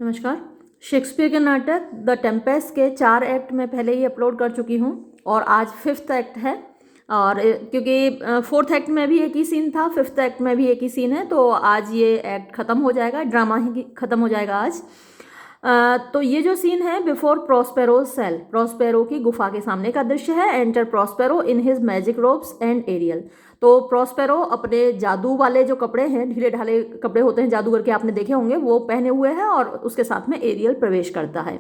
नमस्कार। शेक्सपियर के नाटक द टेम्पेस्ट के 4 एक्ट मैं पहले ही अपलोड कर चुकी हूँ और आज 5th एक्ट है। और क्योंकि 4th एक्ट में भी एक ही सीन था, 5th एक्ट में भी एक ही सीन है, तो आज ये एक्ट ख़त्म हो जाएगा, ड्रामा ही ख़त्म हो जाएगा आज। तो ये जो सीन है बिफोर प्रोस्पेरो सेल, प्रोस्पेरो की गुफा के सामने का दृश्य है। Enter Prospero in his magic robes and Ariel. तो प्रोस्पेरो अपने जादू वाले जो कपड़े हैं, ढीले ढाले कपड़े होते हैं जादूगर के, आपने देखे होंगे, वो पहने हुए हैं और उसके साथ में एरियल प्रवेश करता है।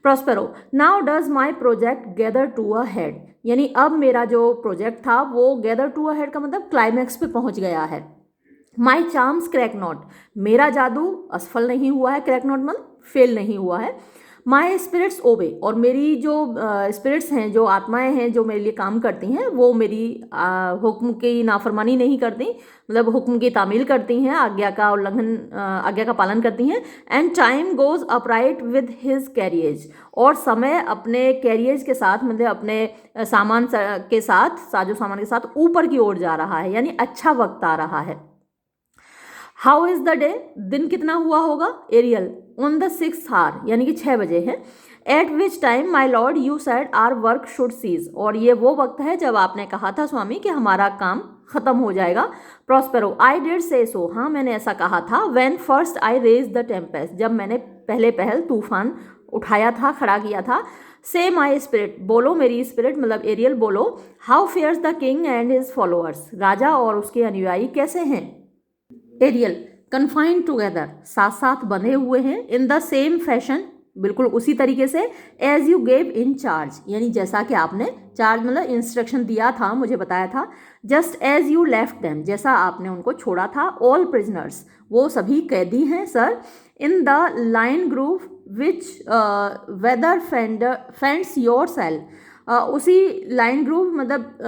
Prospero, now does my project gather to a head, यानी अब मेरा जो प्रोजेक्ट था वो गैदर टू अ हेड का मतलब क्लाइमैक्स पे पहुंच गया है। माई चार्म्स क्रैक नॉट, मेरा जादू असफल नहीं हुआ है, क्रैक नॉट मतलब फेल नहीं हुआ है। माई स्पिरिट्स ओबे, और मेरी जो स्पिरिट्स हैं, जो आत्माएं हैं जो मेरे लिए काम करती हैं, वो मेरी हुक्म की नाफरमानी नहीं करती, मतलब हुक्म की तामील करती हैं, आज्ञा का उल्लंघन, आज्ञा का पालन करती हैं। And time goes upright with his carriage, और समय अपने कैरियज के साथ, मतलब अपने सामान के साथ, साजो सामान के साथ ऊपर की ओर जा रहा है, यानी अच्छा वक्त आ रहा है। हाउ इज द डे, दिन कितना हुआ होगा। Aerial, on the 6th hour, यानी कि 6 बजे है। At which time my lord you said our work should cease, और ये वो वक्त है जब आपने कहा था स्वामी कि हमारा काम खत्म हो जाएगा। प्रोस्पेरो, आई डिड से सो, हाँ मैंने ऐसा कहा था। When first I raised the tempest, जब मैंने पहले पहल तूफान उठाया था, खड़ा किया था। से माई स्पिरिट, बोलो मेरी स्पिरिट, मतलब एरियल बोलो। How fares the king and his followers, राजा और उसके अनुयायी कैसे हैं। एरियल, कन्फाइंड टुगेदर, साथ साथ बंधे हुए हैं। इन द सेम फैशन, बिल्कुल उसी तरीके से। As you gave in charge, यानी जैसा कि आपने चार्ज मतलब इंस्ट्रक्शन दिया था, मुझे बताया था। Just as you left them, जैसा आपने उनको छोड़ा था। ऑल प्रिजनर्स, वो सभी कैदी हैं sir. In the line grove which weather fends your cell, उसी लाइन ग्रूव मतलब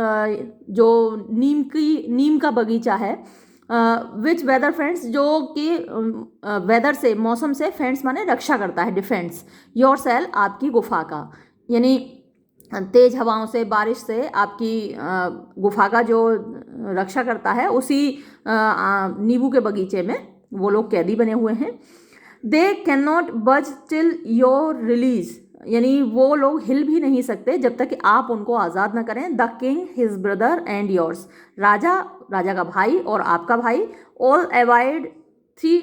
जो नीम का बगीचा है। विच वेदर फ्रेंड्स, जो कि वेदर से, मौसम से, फ्रेंड्स माने रक्षा करता है, डिफेंस। योर सेल, आपकी गुफा का, यानी तेज हवाओं से, बारिश से आपकी गुफा का जो रक्षा करता है, उसी नींबू के बगीचे में वो लोग कैदी बने हुए हैं। दे कैन नॉट बज टिल योर रिलीज, यानी वो लोग हिल भी नहीं सकते जब तक कि आप उनको आज़ाद ना करें। The king, his brother and yours, राजा, राजा का भाई और आपका भाई। ऑल अवॉइड थी,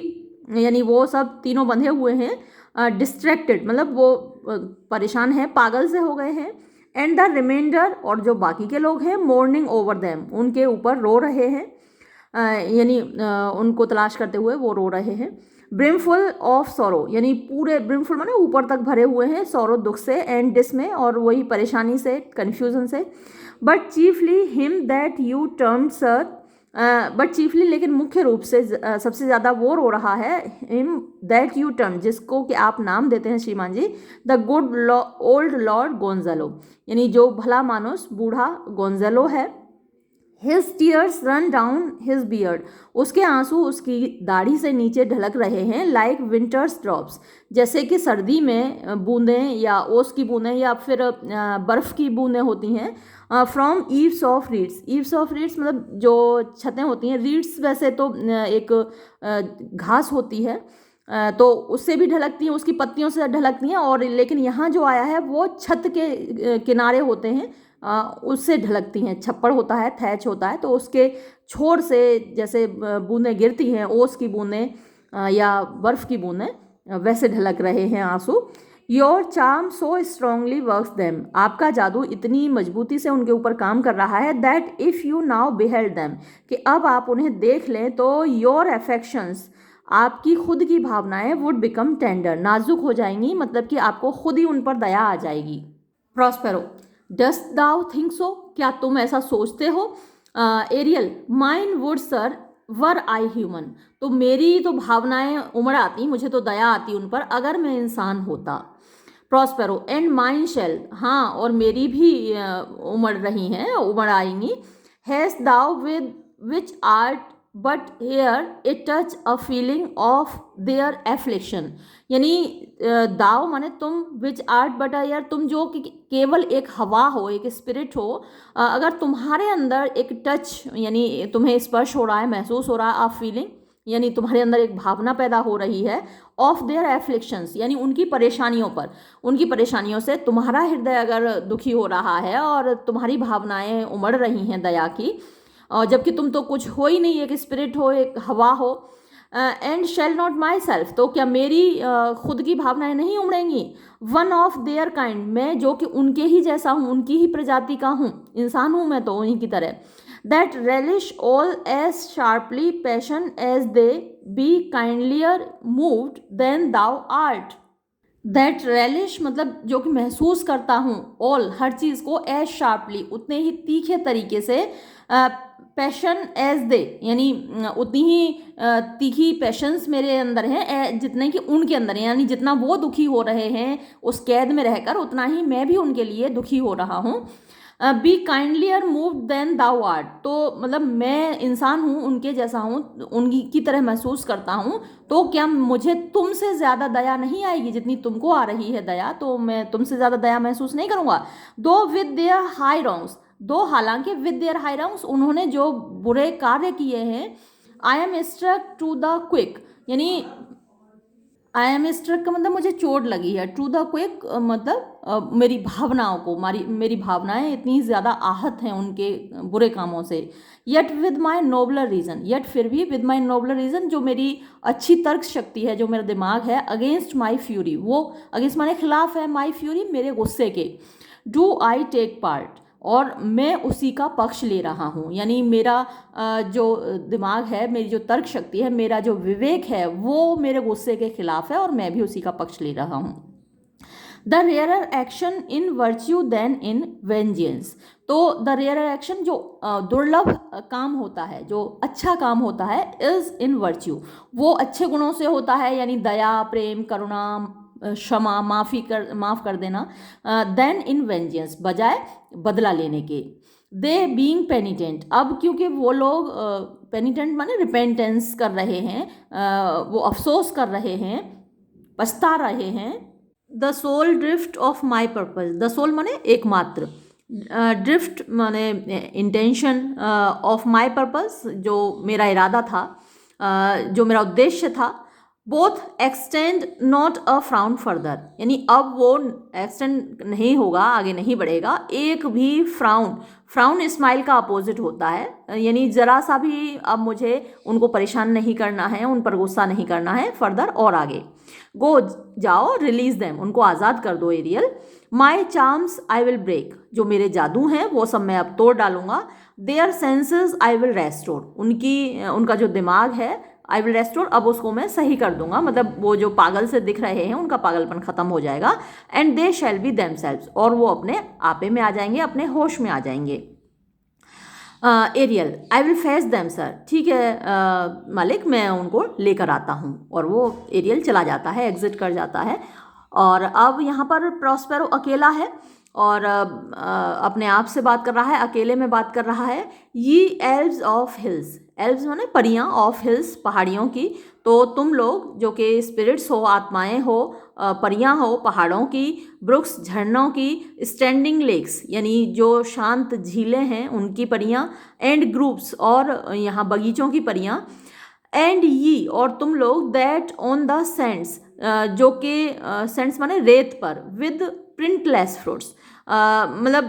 यानी वो सब तीनों बंधे हुए हैं। डिस्ट्रैक्टेड मतलब वो परेशान हैं, पागल से हो गए हैं। एंड द रिमाइंडर, और जो बाकी के लोग हैं, मोर्निंग ओवर देम, उनके ऊपर रो रहे हैं, यानी उनको तलाश करते हुए वो रो रहे हैं। ब्रिमफुल ऑफ सॉरो, यानी पूरे, ब्रिमफुल माने ऊपर तक भरे हुए हैं, सॉरो दुख से, एंड डिसमे और वही परेशानी से, कन्फ्यूजन से। But chiefly him that you term sir, but chiefly लेकिन मुख्य रूप से सबसे ज़्यादा वो रो रहा है। हिम दैट यू टर्म, जिसको कि आप नाम देते हैं श्रीमान ji, the good old lord Gonzalo, यानी जो भला मानुस बूढ़ा गोंजालो है। His tears run down his beard, उसके आंसू उसकी दाढ़ी से नीचे ढलक रहे हैं। Like winter's drops, जैसे कि सर्दी में बूंदें या ओस की बूंदें या फिर बर्फ़ की बूंदें होती हैं। From eaves of reeds, eaves of reeds मतलब जो छतें होती हैं, reeds वैसे तो एक घास होती है, तो उससे भी ढलकती हैं, उसकी पत्तियों से ढलकती हैं, और लेकिन यहाँ जो आया है वो छत के किनारे होते हैं, उससे ढलकती हैं। छप्पड़ होता है, थैच होता है, तो उसके छोर से जैसे बूंदें गिरती हैं, ओस की बूंदें या बर्फ़ की बूंदें, वैसे ढलक रहे हैं आंसू। Your charm so strongly works them, आपका जादू इतनी मजबूती से उनके ऊपर काम कर रहा है। That if you now beheld them, कि अब आप उन्हें देख लें तो योर अफेक्शंस, आपकी खुद की भावनाएं वुड बिकम टेंडर, नाजुक हो जाएंगी, मतलब कि आपको खुद ही उन पर दया आ जाएगी। Prospero, dost thou think so, क्या तुम ऐसा सोचते हो। Ariel, mine would sir were I human, तो मेरी तो भावनाएं उमड़ आती, मुझे तो दया आती उन पर, अगर मैं इंसान होता। प्रोस्पेरो, एंड माइन शेल, हाँ और मेरी भी उमड़ रही हैं, उमड़ आएंगी। Hast thou with which art but air it touch a feeling of their affliction, यानी दाव माने तुम, विच आर्ट बट हेयर, तुम जो कि केवल एक हवा हो, एक स्पिरिट हो, अगर तुम्हारे अंदर एक टच, यानी तुम्हें स्पर्श हो रहा है, महसूस हो रहा है, आप फीलिंग, यानी तुम्हारे अंदर एक भावना पैदा हो रही है ऑफ देयर एफ्लिक्शंस, यानी उनकी परेशानियों पर, उनकी परेशानियों से तुम्हारा हृदय अगर दुखी हो रहा है और तुम्हारी भावनाएं उमड़ रही हैं दया की, और जबकि तुम तो कुछ हो ही नहीं, एक स्पिरिट हो, एक हवा हो, and shall not my self, तो क्या मेरी खुद की भावनाएं नहीं उमड़ेंगी? वन ऑफ देयर काइंड, मैं जो कि उनके ही जैसा हूँ, उनकी ही प्रजाति का हूँ, इंसान हूँ मैं तो उन्हीं की तरह। That relish all as sharply passion as they, be kindlier moved than thou art. That relish मतलब जो कि महसूस करता हूँ, ऑल हर चीज़ को, एज शार्पली उतने ही तीखे तरीके से, पैशन एज दे यानी उतनी ही तीखी पैशंस मेरे अंदर हैं जितने कि उनके अंदर हैं, यानी जितना वो दुखी हो रहे हैं उस कैद में रहकर, उतना ही मैं भी उनके लिए दुखी हो रहा हूँ। Be kindlier moved than thou art, तो मतलब मैं इंसान हूँ, उनके जैसा हूँ, उनकी की तरह महसूस करता हूँ, तो क्या मुझे तुमसे ज़्यादा दया नहीं आएगी? जितनी तुमको आ रही है दया, तो मैं तुमसे ज़्यादा दया महसूस नहीं करूँगा। दो विद देयर हाई रॉन्ग्स, दो हालांकि विद देयर हाई रॉन्ग्स, उन्होंने जो बुरे कार्य किए हैं। I am struck to the quick, यानी आई एम स्ट्रक का मतलब मुझे चोट लगी है, टू द क्विक मतलब मेरी भावनाओं को, मेरी भावनाएं इतनी ज़्यादा आहत हैं उनके बुरे कामों से। Yet with my नोबलर reason, yet फिर भी विद माई नोबलर रीज़न, जो मेरी अच्छी तर्क शक्ति है, जो मेरा दिमाग है, अगेंस्ट माई फ्यूरी, वो अगेंस्ट माने खिलाफ है, माई फ्यूरी मेरे गुस्से के। डू आई टेक पार्ट, और मैं उसी का पक्ष ले रहा हूँ, यानी मेरा जो दिमाग है, मेरी जो तर्क शक्ति है, मेरा जो विवेक है, वो मेरे गुस्से के खिलाफ है और मैं भी उसी का पक्ष ले रहा हूँ। The rarer action in virtue than in vengeance, तो द रेयरर एक्शन जो दुर्लभ काम होता है, जो अच्छा काम होता है, इज इन वर्च्यू, वो अच्छे गुणों से होता है, यानी दया, प्रेम, करुणा, क्षमा, माफ़ कर देना, देन इन वेंजियंस, बजाय बदला लेने के। दे बीइंग पेनिटेंट, अब क्योंकि वो लोग पेनिटेंट माने रिपेंटेंस कर रहे हैं, वो अफसोस कर रहे हैं, पछता रहे हैं। The sole drift of my purpose, the sole माने एकमात्र, ड्रिफ्ट माने इंटेंशन, ऑफ माई पर्पज जो मेरा इरादा था, जो मेरा उद्देश्य था। Both extend not a frown further, यानी अब वो एक्सटेंड नहीं होगा, आगे नहीं बढ़ेगा, एक भी फ्राउन, फ्राउन स्माइल का अपोजिट होता है, यानी ज़रा सा भी अब मुझे उनको परेशान नहीं करना है, उन पर गुस्सा नहीं करना है, फर्दर और आगे। गो जाओ, रिलीज देम, उनको आज़ाद कर दो Ariel. My charms I will break, जो मेरे जादू हैं वो सब मैं अब तोड़ डालूंगा। Their senses I will restore, उनका जो दिमाग है, आई विल रेस्टोर, अब उसको मैं सही कर दूंगा, मतलब वो जो पागल से दिख रहे हैं उनका पागलपन खत्म हो जाएगा। And they shall be themselves, और वो अपने आपे में आ जाएंगे, अपने होश में आ जाएंगे। Ariel, I will fetch them sir, ठीक है मालिक, मैं उनको लेकर आता हूँ, और वो एरियल चला जाता है, एग्जिट कर जाता है। और अब यहाँ पर प्रॉस्पेरो अकेला है और अपने आप से बात कर रहा है, अकेले में बात कर रहा है। ये एल्व्स ऑफ हिल्स, एल्व्स माने परियां, ऑफ हिल्स पहाड़ियों की, तो तुम लोग जो कि स्पिरिट्स हो, आत्माएं हो, परियां हो पहाड़ों की, ब्रुक्स झरनों की, स्टैंडिंग लेक्स यानी जो शांत झीलें हैं उनकी परियां, एंड ग्रुप्स और यहाँ बगीचों की परियां, एंड ये और तुम लोग, दैट ऑन द सेंड्स जो कि सेंड्स माने रेत पर, विद प्रिंटलेस फ्रूट्स, मतलब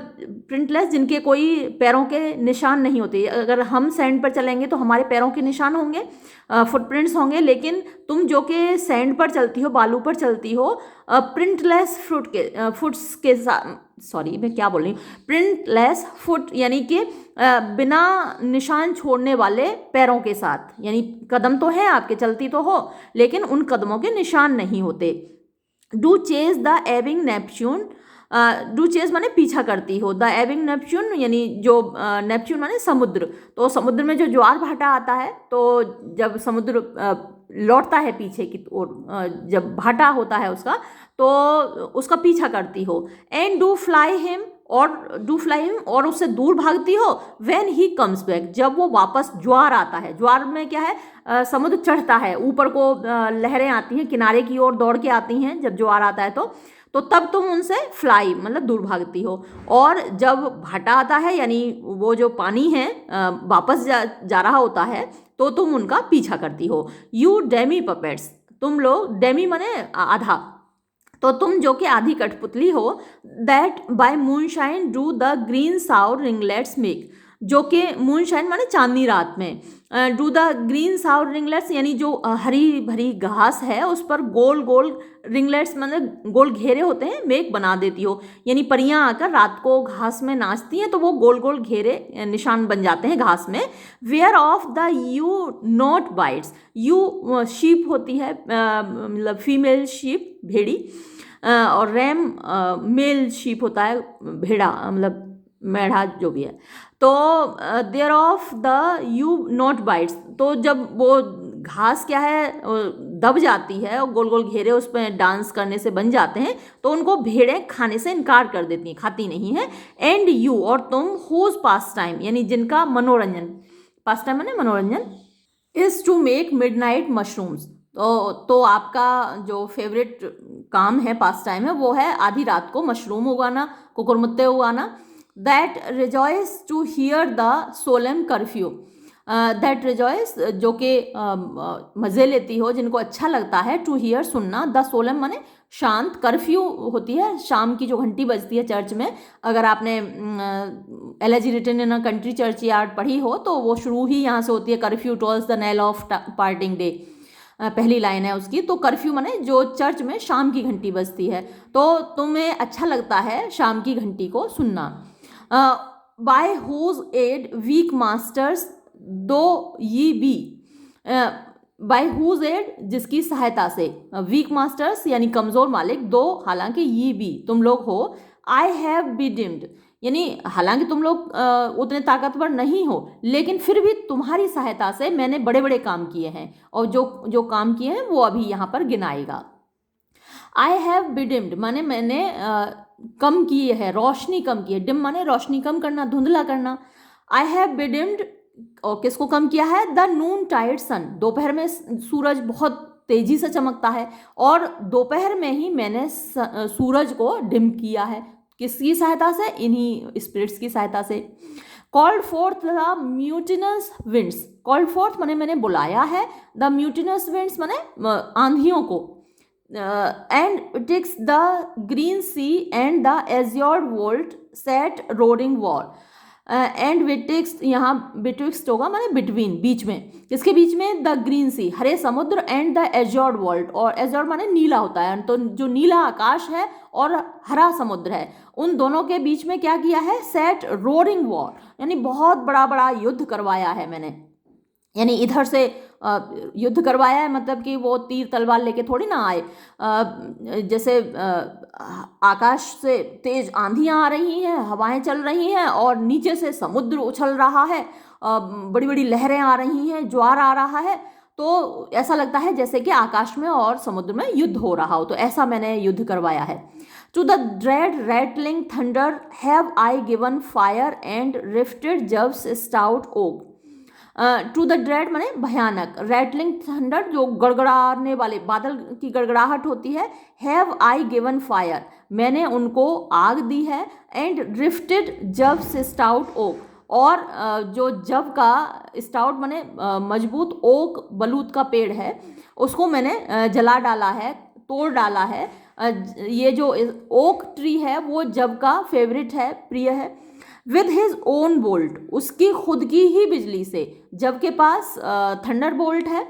प्रिंटलेस जिनके कोई पैरों के निशान नहीं होते। अगर हम सैंड पर चलेंगे तो हमारे पैरों के निशान होंगे, फुटप्रिंट्स होंगे, लेकिन तुम जो कि सैंड पर चलती हो, बालू पर चलती हो, प्रिंटलेस फुट्स के साथ, सॉरी मैं क्या बोल रही हूँ, प्रिंटलेस फुट यानी कि बिना निशान छोड़ने वाले पैरों के साथ, यानी कदम तो है आपके, चलती तो हो, लेकिन उन कदमों के निशान नहीं होते। Do chase the Ebbing Neptune, do chase माने पीछा करती हो, द एबिंग नेपच्यून यानी जो नेपच्यून माने समुद्र, तो समुद्र में जो ज्वार भाटा आता है, तो जब समुद्र लौटता है पीछे की ओर, जब भाटा होता है उसका, तो उसका पीछा करती हो। एंड डू फ्लाई हिम, और उससे दूर भागती हो। व्हेन ही कम्स बैक, जब वो वापस, ज्वार आता है, ज्वार में क्या है, समुद्र चढ़ता है, ऊपर को लहरें आती हैं, किनारे की ओर दौड़ के आती हैं जब ज्वार आता है, तो तब तुम उनसे फ्लाई मतलब दूर भागती हो। और जब भाटा आता है, यानी वो जो पानी है वापस जा रहा होता है, तो तुम उनका पीछा करती हो। यू डेमी पपेट्स, तुम लोग, डेमी माने आधा, तो तुम जो कि आधी कठपुतली हो, that bye moonshine do the green साउर ringlets make, जो कि मूनशाइन माने चांदनी रात में, डू द ग्रीन साउर रिंगलेट्स यानी जो हरी भरी घास है उस पर गोल गोल रिंगलेट्स मतलब गोल घेरे होते हैं, मेक बना देती हो, यानी परियां आकर रात को घास में नाचती हैं तो वो गोल गोल घेरे निशान बन जाते हैं घास में। Whereof the ewe not bites, ewe sheep होती है, मतलब फीमेल शीप भेड़ी, और रैम मेल शीप होता है भेड़ा, मतलब मेढ़ा जो भी है। तो whereof the ewe not bites, तो जब वो घास क्या है दब जाती है और गोल गोल घेरे उस पर डांस करने से बन जाते हैं तो उनको भेड़ें खाने से इनकार कर देती हैं, खाती नहीं है। एंड यू, और तुम, हुज पास टाइम यानी जिनका मनोरंजन, पास टाइम माने मनोरंजन, is to make midnight mushrooms, तो आपका जो फेवरेट काम है, पास टाइम है, वो है आधी रात को मशरूम उगाना, कुकुरमुत्ते उगाना। That rejoice to hear the solemn curfew, that rejoice जो कि मज़े लेती हो, जिनको अच्छा लगता है, टू हियर सुनना, द सोलेम माने शांत, कर्फ्यू होती है शाम की जो घंटी बजती है चर्च में। अगर आपने elegy written in a country churchyard पढ़ी हो तो वो शुरू ही यहाँ से होती है, curfew tolls the knell of parting day, पहली लाइन है उसकी। तो कर्फ्यू माने जो चर्च में शाम की घंटी बजती है, तो तुम्हें अच्छा लगता है शाम की घंटी को सुनना। By whose aid weak masters though ye B, bye whose add जिसकी सहायता से, वीक मास्टर्स यानी कमज़ोर मालिक, दो हालांकि ये भी तुम लोग हो, आई हैव बी डिम्ड यानी हालांकि तुम लोग उतने ताकतवर नहीं हो लेकिन फिर भी तुम्हारी सहायता से मैंने बड़े बड़े काम किए हैं, और जो जो काम किए हैं वो अभी यहाँ पर गिनाएगा। आई हैव बिडिम्ड माने मैंने कम किए है, रोशनी कम की है, डिम माने रोशनी कम करना, धुंधला करना। आई हैव बिडिम्ड, और किसको कम किया है, द नून टाइड सन, दोपहर में सूरज बहुत तेजी से चमकता है और दोपहर में ही मैंने सूरज को डिम किया है, किसकी सहायता से, इन्हीं स्पिरिट्स की सहायता से। Called forth the mutinous winds, called forth माने मैंने बुलाया है, द म्यूटिनस विंड्स माने आंधियों को, and twixt the green sea and the azured vault set roaring war, and betwixt, यहाँ बिटविक्स्ट होगा माने बिटवीन, बीच में, किसके बीच में, द ग्रीन सी हरे समुद्र, एंड द एज्योर्ड वर्ल्ड, और एज्योर्ड माने नीला होता है, तो जो नीला आकाश है और हरा समुद्र है उन दोनों के बीच में क्या किया है, सेट रोरिंग वॉर यानी बहुत बड़ा बड़ा युद्ध करवाया है मैंने, यानी इधर से युद्ध करवाया है मतलब कि वो तीर तलवार लेके थोड़ी ना आए, जैसे आकाश से तेज आंधियां आ रही हैं, हवाएं चल रही हैं और नीचे से समुद्र उछल रहा है, बड़ी बड़ी लहरें आ रही हैं, ज्वार आ रहा है, तो ऐसा लगता है जैसे कि आकाश में और समुद्र में युद्ध हो रहा हो, तो ऐसा मैंने युद्ध करवाया है। To the dread rattling thunder have I given fire and rifted जब्स stout oak, to the dread माने भयानक, रैटलिंग थंडर जो गड़गड़ाने वाले बादल की गड़गड़ाहट होती है, हैव आई गिवन फायर मैंने उनको आग दी है, एंड रिफ्टेड जब्स स्टाउट ओक, और जो जब का स्टाउट माने मजबूत, ओक बलूत का पेड़ है उसको मैंने जला डाला है, तोड़ डाला है। ये जो ओक ट्री है वो जब का फेवरेट है, प्रिय है। विद हिज ओन बोल्ट उसकी खुद की ही बिजली से, जब के पास थंडर बोल्ट है।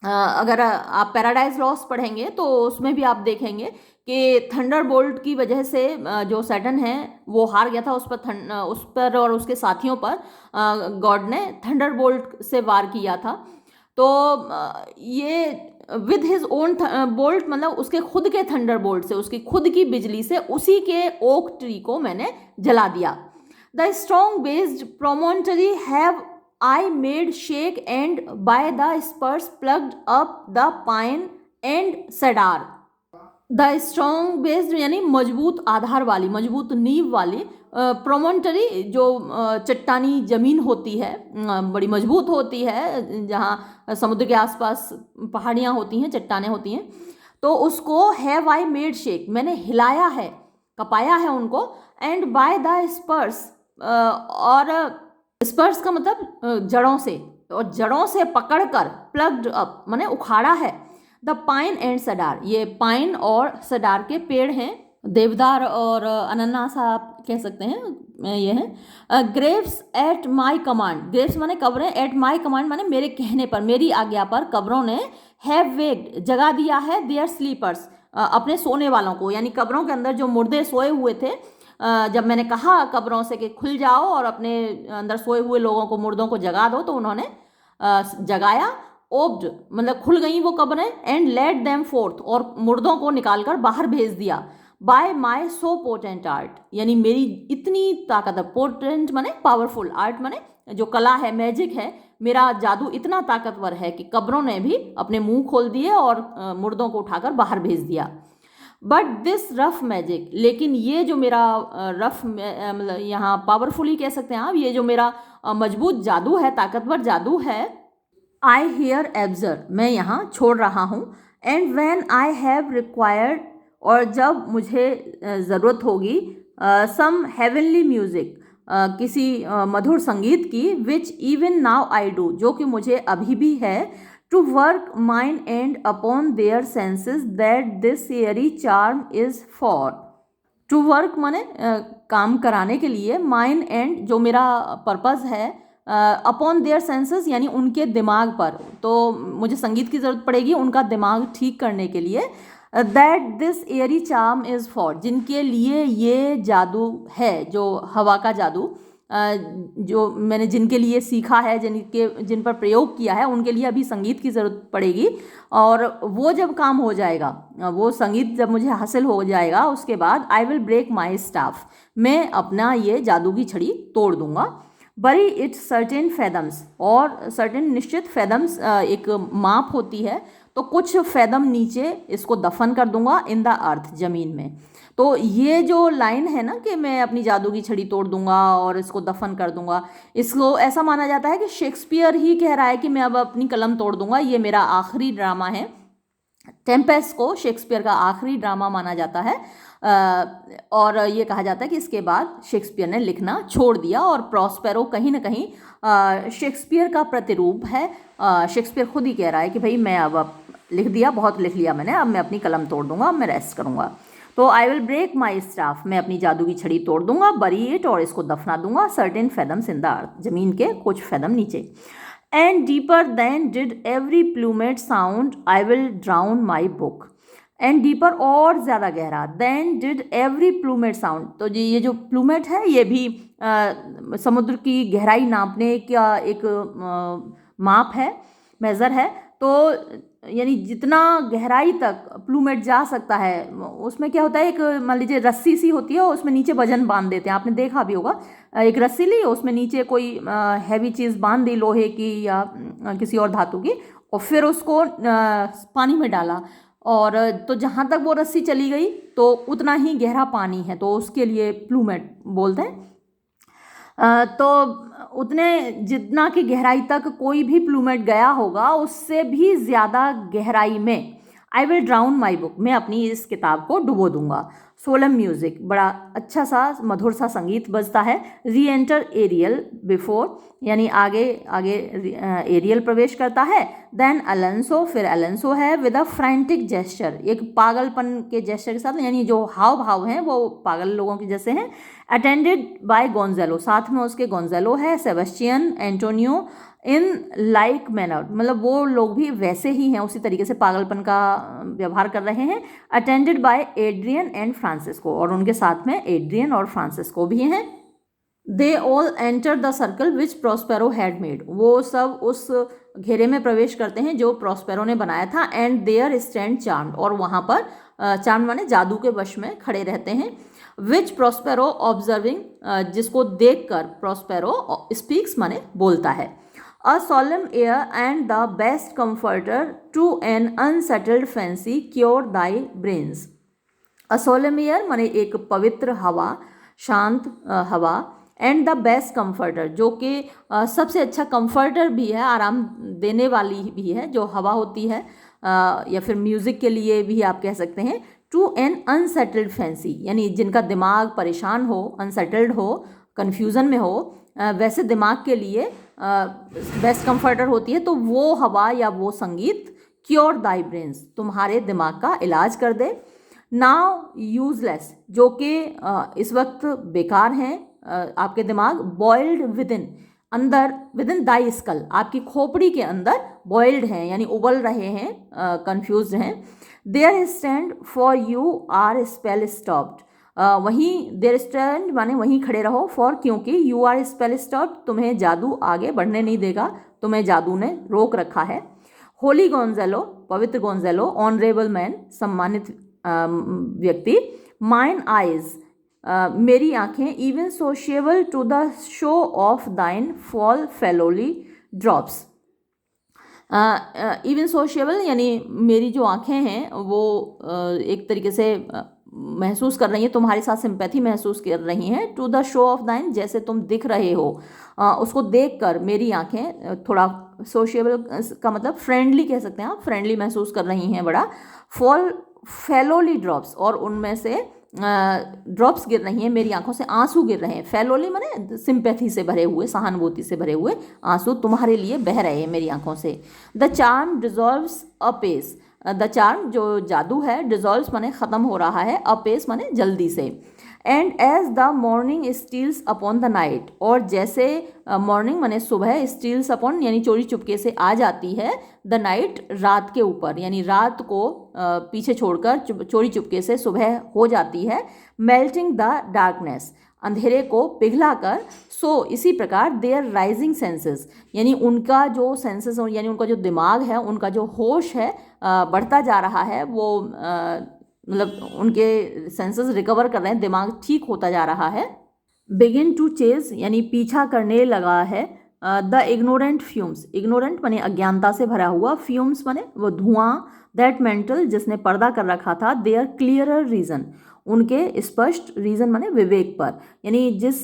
अगर आप पैराडाइज लॉस्ट पढ़ेंगे तो उसमें भी आप देखेंगे कि थंडर बोल्ट की वजह से जो सैटर्न है वो हार गया था, उस पर और उसके साथियों पर गॉड ने थंडर बोल्ट से वार किया था। तो ये विद हिज ओन बोल्ट मतलब उसके खुद के थंडर बोल्ट से, उसकी खुद की बिजली से उसी के ओक ट्री को मैंने जला दिया। The strong based promontory have I made shake, and by the spurs plucked up the pine and cedar. The strong based यानी मजबूत आधार वाली, मजबूत नींव वाली, प्रोमोंटरी जो चट्टानी जमीन होती है, बड़ी मजबूत होती है, जहाँ समुद्र के आसपास पहाड़ियाँ होती हैं, चट्टानें होती हैं, तो उसको हैव आई मेड शेक मैंने हिलाया है, कपाया है उनको। एंड बाय द स्पर्स, और स्पर्स का मतलब जड़ों से, और जड़ों से पकड़कर, प्लग्ड अप माने उखाड़ा है, द पाइन एंड सडार, ये पाइन और सडार के पेड़ हैं, देवदार और अनन्नास आप कह सकते हैं, ये है। Graves at my command, Graves माने कब्रें, एट माई कमांड माने मेरे कहने पर, मेरी आज्ञा पर कब्रों ने हैव वेक्ड जगा दिया है देयर स्लीपर्स, अपने सोने वालों को, यानी कब्रों के अंदर जो मुर्दे सोए हुए थे, जब मैंने कहा कब्रों से कि खुल जाओ और अपने अंदर सोए हुए लोगों को, मुर्दों को जगा दो, तो उन्होंने जगाया। ओब्ड मतलब खुल गई वो कब्रें, एंड लेट देम फोर्थ, और मुर्दों को निकालकर बाहर भेज दिया। बाय माई सो पोटेंट आर्ट, यानी मेरी इतनी ताकत, पोटेंट माने पावरफुल, आर्ट माने जो कला है, मैजिक है, मेरा जादू इतना ताकतवर है कि कब्रों ने भी अपने मुंह खोल दिए और मुर्दों को उठाकर बाहर भेज दिया। बट दिस रफ मैजिक, लेकिन ये जो मेरा रफ मतलब यहाँ पावरफुली कह सकते हैं आप, ये जो मेरा मजबूत जादू है, ताकतवर जादू है, आई हियर एब्जर्व, मैं यहाँ छोड़ रहा हूँ, and when I have required, और जब मुझे ज़रूरत होगी, सम हेवनली म्यूज़िक, किसी मधुर संगीत की, which even now I do, जो कि मुझे अभी भी है, to work mind and upon their senses that this airy charm is for. To work माने काम कराने के लिए, माइंड एंड जो मेरा पर्पज़ है, अपॉन देयर सेंसेस यानी उनके दिमाग पर, तो मुझे संगीत की ज़रूरत पड़ेगी उनका दिमाग ठीक करने के लिए। That this airy charm is for, जिनके लिए ये जादू है, जो हवा का जादू, जो मैंने जिनके लिए सीखा है, जिन पर प्रयोग किया है, उनके लिए अभी संगीत की ज़रूरत पड़ेगी। और वो जब काम हो जाएगा, वो संगीत जब मुझे हासिल हो जाएगा, उसके बाद I will break my staff, मैं अपना ये जादू की छड़ी तोड़ दूंगा। बरी इट सर्टेन फैदम्स, और सर्टेन निश्चित, फैदम्स एक माप होती है, तो कुछ फैदम नीचे इसको दफन कर दूंगा, इन द अर्थ, ज़मीन में। तो ये जो लाइन है ना कि मैं अपनी जादू की छड़ी तोड़ दूंगा और इसको दफन कर दूंगा, इसको ऐसा माना जाता है कि शेक्सपियर ही कह रहा है कि मैं अब अपनी कलम तोड़ दूंगा, ये मेरा आखिरी ड्रामा है। टेम्पेस्ट को शेक्सपियर का आखिरी ड्रामा माना जाता है, और ये कहा जाता है कि इसके बाद शेक्सपियर ने लिखना छोड़ दिया, और प्रॉस्पेरो कहीं ना कहीं शेक्सपियर का प्रतिरूप है। शेक्सपियर खुद ही कह रहा है कि भाई मैं अब लिख दिया, बहुत लिख लिया मैंने, अब मैं अपनी कलम तोड़ दूंगा, अब मैं रेस्ट करूंगा। तो I will break my staff, मैं अपनी जादू की छड़ी तोड़ दूंगा, बरी इट, और इसको दफना दूंगा, सर्टेन फैदम्स इन द अर्थ, जमीन के कुछ फैदम नीचे। And deeper than did ever plummet sound, I will drown my book. And deeper, और ज़्यादा गहरा, than did ever plummet sound, तो जी ये जो प्लूमेट है ये भी समुद्र की गहराई नापने का एक माप है, मेज़र है। तो यानी जितना गहराई तक प्लूमेट जा सकता है, उसमें क्या होता है, एक मान लीजिए रस्सी सी होती है, उसमें नीचे वजन बांध देते हैं, आपने देखा भी होगा, एक रस्सी ली, उसमें नीचे कोई हैवी चीज़ बांध दी, लोहे की या किसी और धातु की, और फिर उसको पानी में डाला, और तो जहाँ तक वो रस्सी चली गई तो उतना ही गहरा पानी है, तो उसके लिए प्लूमेट बोलते हैं। तो उतने जितना की गहराई तक कोई भी प्लूमेट गया होगा, उससे भी ज़्यादा गहराई में आई विल ड्राउन माई बुक, मैं अपनी इस किताब को डुबो दूंगा। सोलम म्यूज़िक, बड़ा अच्छा सा मधुर सा संगीत बजता है। री एंटर एरियल बिफोर, यानी आगे आगे एरियल प्रवेश करता है। देन अलेंसो, फिर अलेंसो है, विद अ फ्रैंटिक जेस्चर, एक पागलपन के जेस्चर के साथ, यानी जो हाव भाव हैं वो पागल लोगों के जैसे हैं। अटेंडेड बाय गोंजेलो, साथ में उसके गोंजेलो है, Sebastian, Antonio, in like manner, मतलब वो लोग भी वैसे ही हैं, उसी तरीके से पागलपन का व्यवहार कर रहे हैं। Attended by Adrian and Francisco, और उनके साथ में एड्रियन और फ्रांसिस्को भी हैं। They all enter the circle which Prospero had made, वो सब उस घेरे में प्रवेश करते हैं जो प्रॉस्पेरो ने बनाया था। एंड देयर स्टैंड चार्म्ड, और वहाँ पर चार्म माने जादू के वश में खड़े रहते हैं। विच प्रॉस्पेरो ऑब्जर्विंग, जिसको देखकर प्रॉस्पेरो स्पीक्स माने बोलता है। A solemn air and the best comforter to an unsettled fancy cure thy brains. A solemn air माने एक पवित्र हवा, शांत हवा, एंड द बेस्ट कंफर्टर, जो कि सबसे अच्छा कंफर्टर भी है, आराम देने वाली भी है जो हवा होती है, या फिर म्यूज़िक के लिए भी आप कह सकते हैं। टू एन अनसेटल्ड फैंसी, यानी जिनका दिमाग परेशान हो, अनसेटल्ड हो, कन्फ्यूज़न में हो, वैसे दिमाग के लिए बेस्ट कंफर्टर होती है। तो वो हवा या वो संगीत क्योर दाई ब्रेन्स, तुम्हारे दिमाग का इलाज कर दे। नाउ यूजलेस, जो कि इस वक्त बेकार हैं आपके दिमाग। बॉइल्ड विद इन, अंदर, विद इन दाई स्कल, आपकी खोपड़ी के अंदर बॉइल्ड हैं यानी उबल रहे हैं, कंफ्यूज हैं। There stand for you are spell stopped, वहीं देयर स्टैंड माने वहीं खड़े रहो, फॉर क्योंकि, यू आर स्पेल स्टॉप्ड, तुम्हें जादू आगे बढ़ने नहीं देगा, तुम्हें जादू ने रोक रखा है। होली गोंजेलो, पवित्र गोंजेलो, ऑनरेबल मैन, सम्मानित व्यक्ति। माइन आइज, मेरी आंखें। Even sociable to the show of thine fall fellowly drops, even sociable यानी मेरी जो आंखें हैं वो एक तरीके से महसूस कर रही हैं, तुम्हारे साथ सिंपैथी महसूस कर रही हैं। टू द शो ऑफ दाइन, जैसे तुम दिख रहे हो, उसको देखकर मेरी आंखें थोड़ा, सोशिएबल का मतलब फ्रेंडली कह सकते हैं आप, फ्रेंडली महसूस कर रही हैं बड़ा। फॉल फेलोली ड्रॉप्स, और उनमें से ड्रॉप्स गिर रही हैं, मेरी आंखों से आंसू गिर रहे हैं। फेलोली माने सिंपैथी से भरे हुए, सहानुभूति से भरे हुए आंसू तुम्हारे लिए बह रहे हैं मेरी आंखों से। द चार्म डिजॉल्व्स अपेस, द चार्म जो जादू है, डिजॉल्व्स माने ख़त्म हो रहा है, अपेस माने जल्दी से। And as the morning steals upon the night, और जैसे मॉर्निंग माने सुबह, स्टील्स अपॉन यानी चोरी चुपके से आ जाती है, द नाइट रात के ऊपर, यानी रात को पीछे छोड़कर चोरी चुपके से सुबह हो जाती है। मेल्टिंग द डार्कनेस, अंधेरे को पिघलाकर। सो इसी प्रकार देयर राइजिंग सेंसेस, यानी उनका जो सेंसेस यानी उनका जो दिमाग है, उनका जो होश है बढ़ता जा रहा है, वो मतलब उनके सेंसेस रिकवर कर रहे हैं, दिमाग ठीक होता जा रहा है। बिगिन टू चेज यानी पीछा करने लगा है। द इग्नोरेंट फ्यूम्स, इग्नोरेंट माने अज्ञानता से भरा हुआ, फ्यूम्स माने वो धुआं। दैट मेंटल, जिसने पर्दा कर रखा था। देयर क्लियरर रीजन, उनके स्पष्ट, रीजन माने विवेक पर, यानी जिस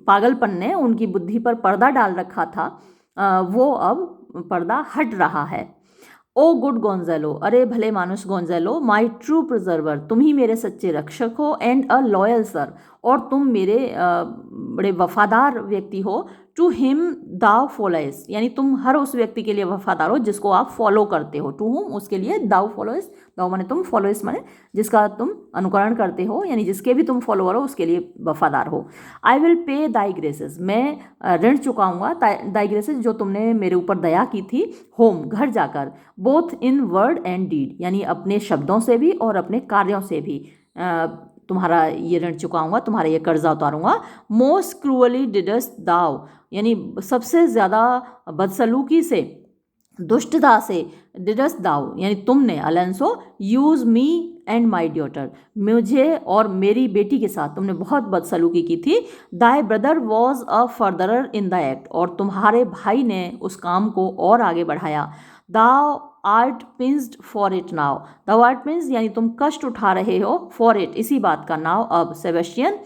पागलपन ने उनकी बुद्धि पर पर्दा डाल रखा था वो अब पर्दा हट रहा है। ओ गुड गोंजेलो, अरे भले मानुष गोंजेलो, माई ट्रू प्रिजर्वर, तुम ही मेरे सच्चे रक्षक हो। एंड अ लॉयल सर, और तुम मेरे बड़े वफादार व्यक्ति हो। टू हिम दाव फॉलोइस, यानी तुम हर उस व्यक्ति के लिए वफादार हो जिसको आप फॉलो करते हो। टू हुम, उसके लिए। दाव फॉलोइस, दाव माने तुम, फॉलोइस माने जिसका तुम अनुकरण करते हो, यानी जिसके भी तुम फॉलोअर हो उसके लिए वफादार हो। I will pay Dai graces, मैं ऋण चुकाऊंगा दाई ग्रेसेस, जो तुमने मेरे ऊपर दया की थी। होम, घर जाकर। Both in word and deed, यानी अपने शब्दों से भी और अपने कार्यों से भी तुम्हारा ये ऋण चुकाऊंगा, तुम्हारा ये कर्जा उतारूंगा। मोस्ट क्रूअली डिडस्ट दाव, यानी सबसे ज़्यादा बदसलूकी से, दुष्टता से। डिडस्ट दाव यानी तुमने, Alonso, use me and my daughter, मुझे और मेरी बेटी के साथ तुमने बहुत बदसलूकी की थी। Thy brother was a furtherer in the act, और तुम्हारे भाई ने उस काम को और आगे बढ़ाया। दाव आर्ट पिंस्ड फॉर इट नाउ, दाव आर्ट पिंस्ड यानी तुम कष्ट उठा रहे हो, फॉर इट इसी बात का, नाउ अब। सेबेस्टियन,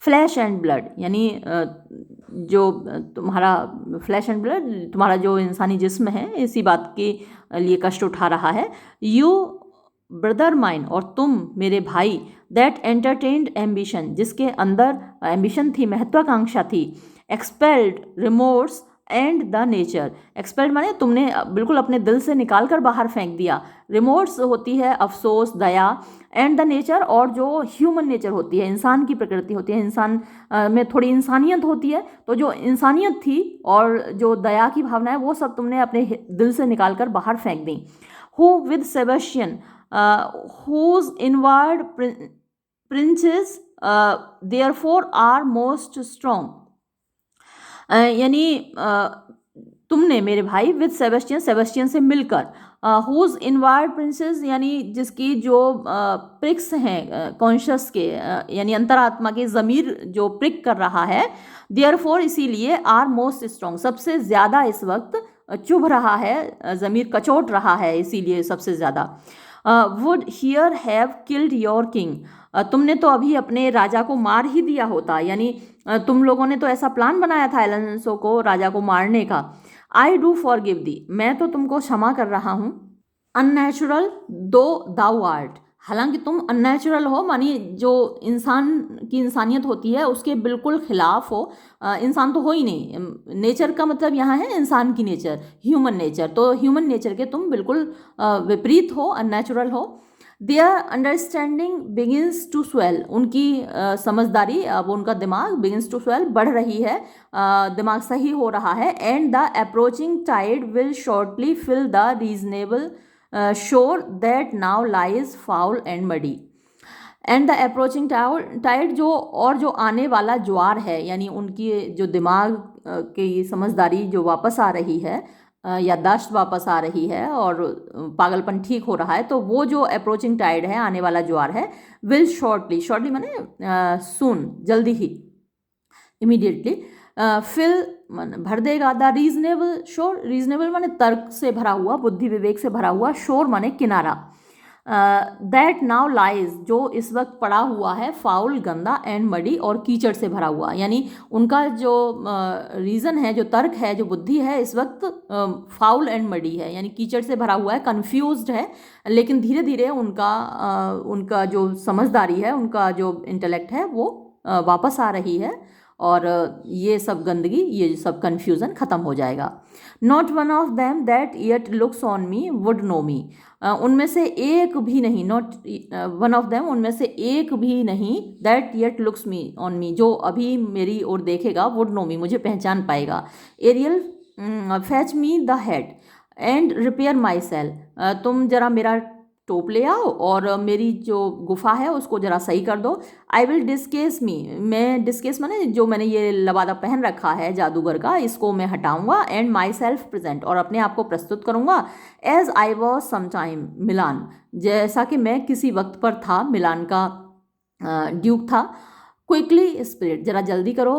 फ्लैश एंड ब्लड, यानी जो तुम्हारा फ्लैश एंड ब्लड, तुम्हारा जो इंसानी जिस्म है, इसी बात के लिए कष्ट उठा रहा है। यू ब्रदर माइन, और तुम मेरे भाई। दैट एंटरटेन्ड एम्बिशन, जिसके अंदर एम्बिशन थी, महत्वाकांक्षा थी। Expelled remorse and the nature, expelled माने तुमने बिल्कुल अपने दिल से निकाल कर बाहर फेंक दिया। रिमोर्स होती है अफसोस, दया। एंड द नेचर, और जो ह्यूमन नेचर होती है, इंसान की प्रकृति होती है, इंसान में थोड़ी इंसानियत होती है, तो जो इंसानियत थी और जो दया की भावना है, वो सब तुमने अपने दिल से निकाल कर बाहर फेंक दी। Who with Sebastian, whose inward princes therefore are most strong, यानी तुमने मेरे भाई, विद सेबेस्टियन, सेबेस्टियन से मिलकर। हुज इनवार्ड प्रिंसेस, यानी जिसकी जो प्रिक्स हैं कॉन्शियस के, यानी अंतरात्मा के, ज़मीर जो प्रिक कर रहा है। देयरफॉर, इसीलिए। आर मोस्ट स्ट्रॉन्ग, सबसे ज़्यादा इस वक्त चुभ रहा है, ज़मीर कचोट रहा है, इसीलिए सबसे ज़्यादा। Would hear have killed your king, तुमने तो अभी अपने राजा को मार ही दिया होता, यानी तुम लोगों ने तो ऐसा प्लान बनाया था एलेंसो को, राजा को मारने का। आई डू फॉरगिव दी, मैं तो तुमको क्षमा कर रहा हूँ। अननेचुरल दो दाउ आर्ट, हालांकि तुम अननेचुरल हो, मानी जो इंसान की इंसानियत होती है उसके बिल्कुल खिलाफ हो। इंसान तो हो ही नहीं, नेचर का मतलब यहाँ है इंसान की नेचर, ह्यूमन नेचर, तो ह्यूमन नेचर के तुम बिल्कुल विपरीत हो, अननेचुरल हो। Their understanding begins to swell, उनकी समझदारी, अब उनका दिमाग बिगिंस टू स्वेल, बढ़ रही है, दिमाग सही हो रहा है। And the approaching tide will shortly fill the reasonable shore that now lies foul and muddy. And the approaching tide, जो और जो आने वाला ज्वार है, यानी उनकी जो दिमाग की समझदारी जो वापस आ रही है, याददाश्त वापस आ रही है और पागलपन ठीक हो रहा है, तो वो जो अप्रोचिंग टाइड है, आने वाला ज्वार है, विल शॉर्टली, शॉर्टली माने सून, जल्दी ही, इमीडिएटली, फिल भर देगा, द रीजनेबल शोर, रीजनेबल माने तर्क से भरा हुआ, बुद्धि विवेक से भरा हुआ, शोर माने किनारा, दैट नाउ लाइज, जो इस वक्त पड़ा हुआ है, फाउल गंदा, एंड मडी, और कीचड़ से भरा हुआ, यानी उनका जो रीज़न है, जो तर्क है, जो बुद्धि है, इस वक्त फाउल एंड मडी है, यानी कीचड़ से भरा हुआ है, कन्फ्यूज्ड है। लेकिन धीरे धीरे उनका जो समझदारी है, उनका जो इंटेलेक्ट है, वो वापस आ रही है और ये सब गंदगी, ये सब कन्फ्यूज़न ख़त्म हो जाएगा। Not one of them that yet looks on me would know me, उनमें से एक भी नहीं, नॉट वन ऑफ देम, उनमें से एक भी नहीं, that yet looks me on me, जो अभी मेरी ओर देखेगा, वुड नो मी, मुझे पहचान पाएगा। Ariel fetch me the hat and rapier my cell, तुम जरा मेरा टोप ले आओ और मेरी जो गुफा है उसको जरा सही कर दो। आई विल डिस्केस मी, मैं डिस्केस माने जो मैंने ये लबादा पहन रखा है जादूगर का, इसको मैं हटाऊंगा। एंड माई सेल्फ प्रेजेंट, और अपने आप को प्रस्तुत करूंगा। एज आई वॉज समाइम मिलान, जैसा कि मैं किसी वक्त पर था, मिलान का ड्यूक था। क्विकली स्पिरिट, जरा जल्दी करो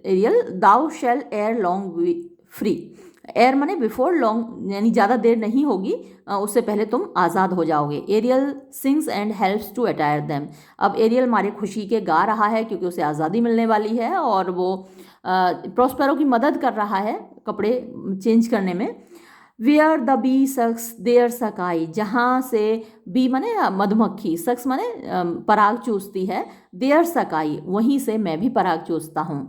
Ariel. Thou shalt ere long be, free ere before long, यानी ज़्यादा देर नहीं होगी, उससे पहले तुम आज़ाद हो जाओगे। Ariel sings and helps to attire them, अब एरियल मारे खुशी के गा रहा है क्योंकि उसे आज़ादी मिलने वाली है, और वो प्रॉस्पेरो की मदद कर रहा है कपड़े चेंज करने में। Where the bee sucks there suck I, जहाँ से बी माने मधुमक्खी, सक्स माने पराग चूसती है, देयर सकाई, वहीं से मैं भी पराग चूसता हूँ।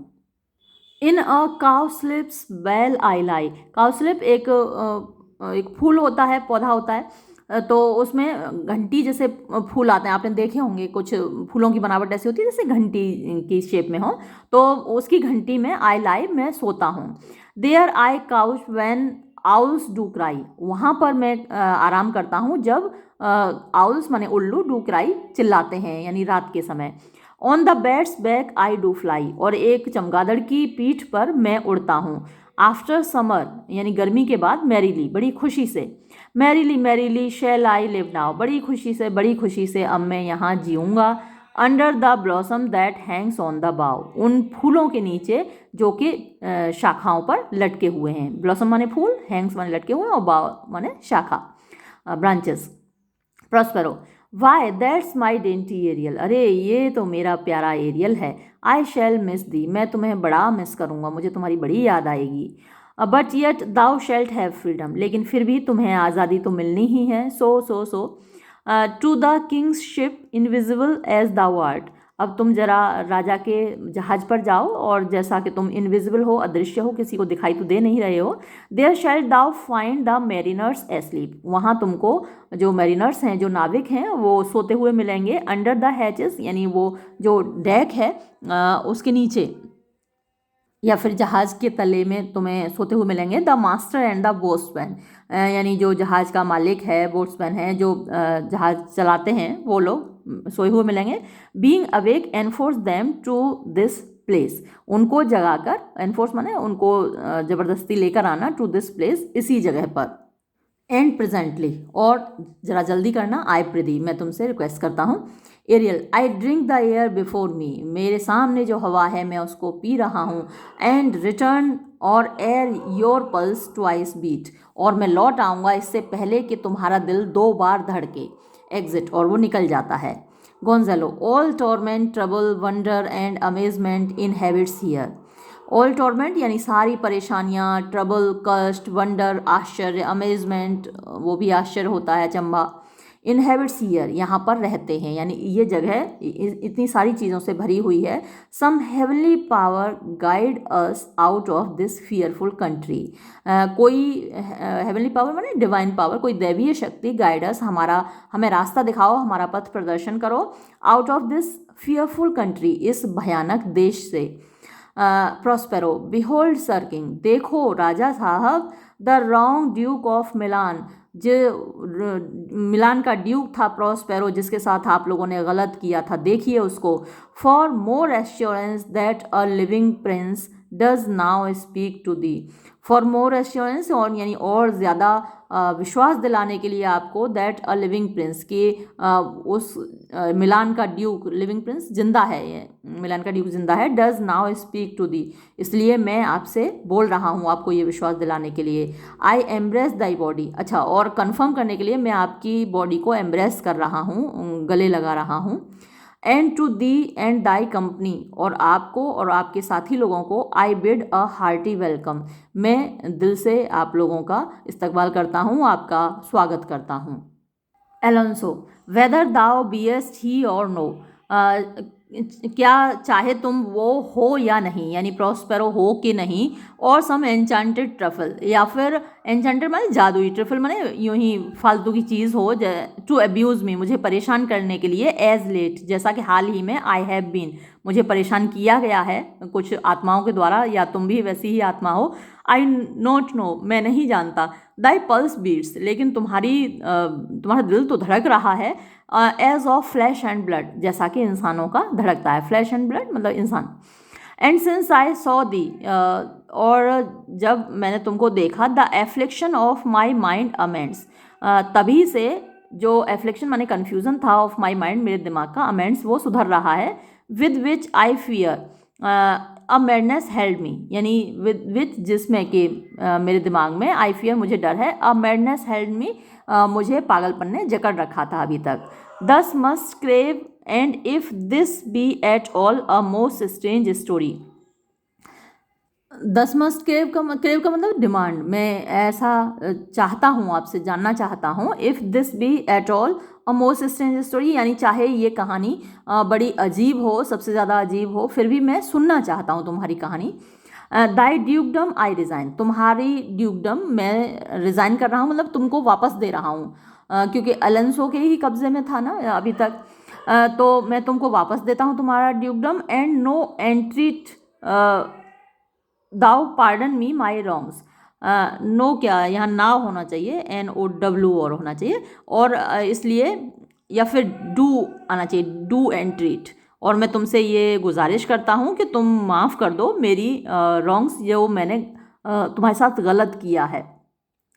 इन अ काउस्लिप्स वेल आई लाई, काउस्लिप एक फूल होता है, पौधा होता है, तो उसमें घंटी जैसे फूल आते हैं, आपने देखे होंगे, कुछ फूलों की बनावट ऐसी होती है जैसे घंटी की शेप में हो, तो उसकी घंटी में आई लाई, मैं सोता हूँ। There I couch when owls do cry, वहाँ पर मैं आराम करता हूँ जब आउल्स माने उल्लू, डू क्राई चिल्लाते हैं, यानी रात के समय। On the bats back I do fly, और एक चमगादड़ की पीठ पर मैं उड़ता हूँ। आफ्टर समर, यानी गर्मी के बाद, मैरीली, बड़ी खुशी से। Merrily shall I live now, बड़ी खुशी से अब मैं यहाँ जीऊँगा। Under the blossom that hangs on the bough, उन फूलों के नीचे जो कि शाखाओं पर लटके हुए हैं। ब्लॉसम माने फूल, हैंग्स माने लटके हुए, और बाउ माने शाखा, branches. Prospero, why that's my dainty Ariel, अरे ये तो मेरा प्यारा एरियल है। आई शैल मिस दी, मैं तुम्हें बड़ा मिस करूँगा, मुझे तुम्हारी बड़ी याद आएगी। But yet thou shalt have freedom, लेकिन फिर भी तुम्हें आज़ादी तो मिलनी ही है। So to the king's ship invisible as thou art, अब तुम जरा राजा के जहाज पर जाओ, और जैसा कि तुम इनविजिबल हो, अदृश्य हो, किसी को दिखाई तो दे नहीं रहे हो। There shalt thou find the mariners asleep, वहाँ तुमको जो मैरिनर्स हैं, जो नाविक हैं, वो सोते हुए मिलेंगे। अंडर द हैचेस, यानी वो जो डेक है उसके नीचे, या फिर जहाज के तले में तुम्हें सोते हुए मिलेंगे। द मास्टर एंड द बोट्समैन, यानी जो जहाज का मालिक है, बोट्समैन है, जो जहाज चलाते हैं, वो लोग सोए हुए मिलेंगे। Being awake enforce them to this place, उनको जगाकर, एनफोर्स माने उनको ज़बरदस्ती लेकर आना, टू दिस प्लेस, इसी जगह पर। एंड प्रेजेंटली, और ज़रा जल्दी करना। आई प्रिदी, मैं तुमसे रिक्वेस्ट करता हूँ। Ariel, I drink the air before me, मेरे सामने जो हवा है मैं उसको पी रहा हूँ। And return or ere your pulse twice beat, और मैं लौट आऊँगा इससे पहले कि तुम्हारा दिल 2 बार धड़के। एग्जिट, और वो निकल जाता है। Gonzalo, all torment trouble wonder and amazement inhabits here, all torment यानी सारी परेशानियाँ, ट्रबल कष्ट, वंडर आश्चर्य, अमेजमेंट वो भी आश्चर्य होता है, अचंभा, इनहेबिट्स हियर, यहाँ पर रहते हैं, यानी ये जगह इतनी सारी चीज़ों से भरी हुई है। Some heavenly power guide us out of this fearful country, कोई हेवनली पावर माने डिवाइन पावर, कोई दैवीय शक्ति गाइड अस, हमें रास्ता दिखाओ, हमारा पथ प्रदर्शन करो, out of this fearful country, इस भयानक देश से। प्रोस्पेरो, बिहोल्ड सर किंग, देखो राजा साहब, द रॉन्ग ड्यूक ऑफ मिलान, जो मिलान का ड्यूक था प्रोस्पेरो, जिसके साथ आप लोगों ने गलत किया था, देखिए उसको। For more assurance that a living prince does now speak to thee, for more assurance, और यानी और ज़्यादा विश्वास दिलाने के लिए आपको, दैट अ लिविंग प्रिंस, कि उस मिलान का ड्यूक, लिविंग प्रिंस जिंदा है, ये मिलान का ड्यूक जिंदा है, does now speak to thee, इसलिए मैं आपसे बोल रहा हूँ, आपको ये विश्वास दिलाने के लिए। आई एम्ब्रेस दाई बॉडी, अच्छा, और कंफर्म करने के लिए मैं आपकी बॉडी को एम्ब्रेस कर रहा हूँ, गले लगा रहा हूँ। And to thee and thy company, और आपको और आपके साथी लोगों को, I bid a hearty welcome, मैं दिल से आप लोगों का इस्तकबाल करता हूँ, आपका स्वागत करता हूँ। एलोंसो, वेदर दाओ बीएस्ट ही और नो, क्या चाहे तुम वो हो या नहीं, यानी प्रोस्पेरो हो कि नहीं, और सम एन्चांटेड ट्रफल, या फिर एन्चांटेड माने जादुई, ट्रफल माने यूं ही फालतू की चीज़ हो, टू अब्यूज़ मी, मुझे परेशान करने के लिए, एज लेट, जैसा कि हाल ही में, आई हैव बीन, मुझे परेशान किया गया है कुछ आत्माओं के द्वारा, या तुम भी वैसी ही आत्मा हो। आई नॉट नो, मैं नहीं जानता। दाई पल्स बीट्स, लेकिन तुम्हारा दिल तो धड़क रहा है, as of flesh and blood, जैसा कि इंसानों का धड़कता है, फ्लैश एंड ब्लड मतलब इंसान। And since I saw the, और जब मैंने तुमको देखा, the affliction of my mind amends, तभी से जो एफ्लिक्शन माने कन्फ्यूज़न था, ऑफ माई माइंड, मेरे दिमाग का, अमेंड्स वो सुधर रहा है, with which I fear a madness held मी, यानी विद जिसमें कि मेरे दिमाग में, आई फियर मुझे डर है, अ मैडनेस हेल्ड मी, मुझे पागलपन ने जकड़ रखा था अभी तक। This must crave and if this be at all a most strange story, this must crave का मतलब डिमांड, मैं ऐसा चाहता हूँ, आपसे जानना चाहता हूँ। If this be at all a most strange story, यानी चाहे ये कहानी बड़ी अजीब हो, सबसे ज़्यादा अजीब हो, फिर भी मैं सुनना चाहता हूँ तुम्हारी कहानी। दाई ड्यूकडम आई रिज़ाइन, तुम्हारी ड्यूकडम मैं रिज़ाइन कर रहा हूँ, मतलब तुमको वापस दे रहा हूँ, क्योंकि अलेंसो के ही कब्ज़े में था ना अभी तक, तो मैं तुमको वापस देता हूँ तुम्हारा dukedom. And no entreat thou pardon me my wrongs, no क्या यहाँ ना होना चाहिए, NOW और होना चाहिए, और इसलिए, या फिर डू आना चाहिए, डू एंड ट्रीट, और मैं तुमसे ये गुजारिश करता हूँ कि तुम माफ़ कर दो मेरी रॉन्ग्स, जो मैंने तुम्हारे साथ गलत किया है,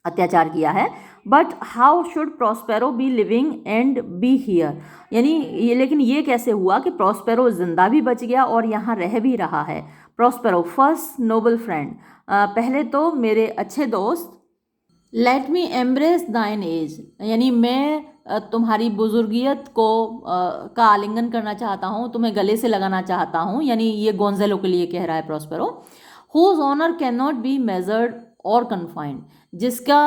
अत्याचार किया है। But how should Prospero B living and be here, यानी ये, लेकिन ये कैसे हुआ कि प्रोस्पेरो जिंदा भी बच गया और यहाँ रह भी रहा है। प्रोस्पेरो, फर्स्ट नोबल फ्रेंड, पहले तो मेरे अच्छे दोस्त, लेट मी एम्ब्रेस दाइन एज, यानी मैं तुम्हारी बुजुर्गियत को का आलिंगन करना चाहता हूँ, तुम्हें गले से लगाना चाहता हूँ, यानी ये गोंजेलो के लिए कह रहा है Prospero. Whose honour cannot be measured or confined, जिसका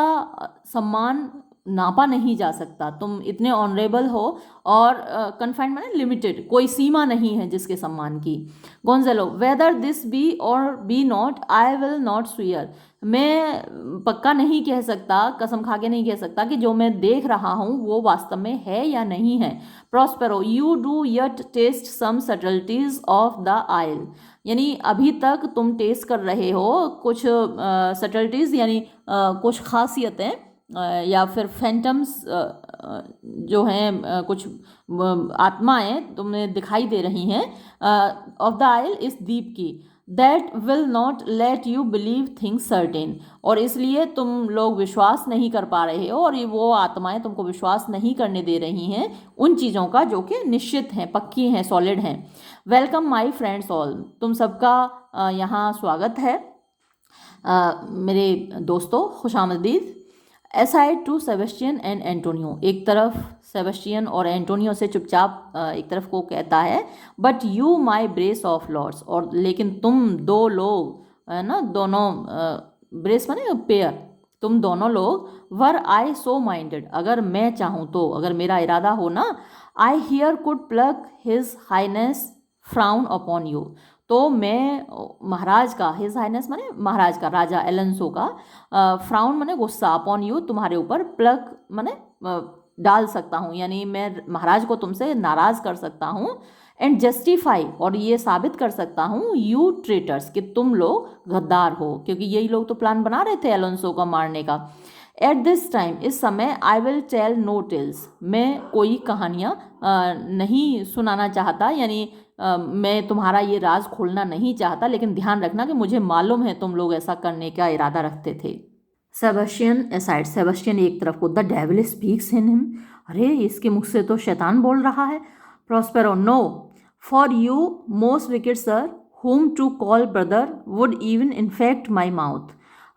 सम्मान नापा नहीं जा सकता, तुम इतने ऑनरेबल हो, और कन्फाइंड माने लिमिटेड, कोई सीमा नहीं है जिसके सम्मान की। Gonzalo, whether this be or be not, I will not swear, मैं पक्का नहीं कह सकता, कसम खा के नहीं कह सकता कि जो मैं देख रहा हूँ वो वास्तव में है या नहीं है। Prospero, you do yet taste some subtleties of the isle, यानी अभी तक तुम टेस्ट कर रहे हो कुछ सटल्टीज, यानी कुछ खासियतें, या फिर फैंटम्स जो हैं, कुछ आत्माएं तुम्हें दिखाई दे रही हैं, ऑफ द आइल, इस द्वीप की, that will not let you believe things certain, और इसलिए तुम लोग विश्वास नहीं कर पा रहे हो, और ये वो आत्माएं तुमको विश्वास नहीं करने दे रही हैं उन चीज़ों का जो कि निश्चित हैं, पक्की हैं, सॉलिड हैं। वेलकम माई फ्रेंड्स ऑल, तुम सबका यहाँ स्वागत है, मेरे दोस्तों, खुशामदीद। Aside to Sebastian and Antonio, एक तरफ सेबेस्टियन और एंटोनियो से चुपचाप एक तरफ को कहता है, but you my brace of lords, और लेकिन तुम दो लोग है ना, दोनों ब्रेस माने पेयर, तुम दोनों लोग, वर आई सो माइंडेड, अगर मैं चाहूँ तो, अगर मेरा इरादा हो ना, I here could pluck his highness frown upon you, तो मैं महाराज का, हिज हाइनेस माने महाराज का, राजा एलेंसो का, फ्राउन माने गुस्सा, अपॉन यू तुम्हारे ऊपर, प्लग माने डाल सकता हूँ, यानी मैं महाराज को तुमसे नाराज कर सकता हूँ, एंड जस्टिफाई, और ये साबित कर सकता हूँ, यू ट्रेटर्स, कि तुम लोग गद्दार हो, क्योंकि यही लोग तो प्लान बना रहे थे एलोंसो को मारने का। एट दिस टाइम, इस समय, I will tell no tales, मैं कोई कहानियाँ नहीं सुनाना चाहता, यानी मैं तुम्हारा ये राज खोलना नहीं चाहता, लेकिन ध्यान रखना कि मुझे मालूम है तुम लोग ऐसा करने का इरादा रखते थे। सेबेस्टियन असाइड, सेबेस्टियन एक तरफ को, the devil speaks in him, अरे इसके मुख से तो शैतान बोल रहा है। Prospero, no, for you most wicked sir, whom to call brother would even infect my mouth,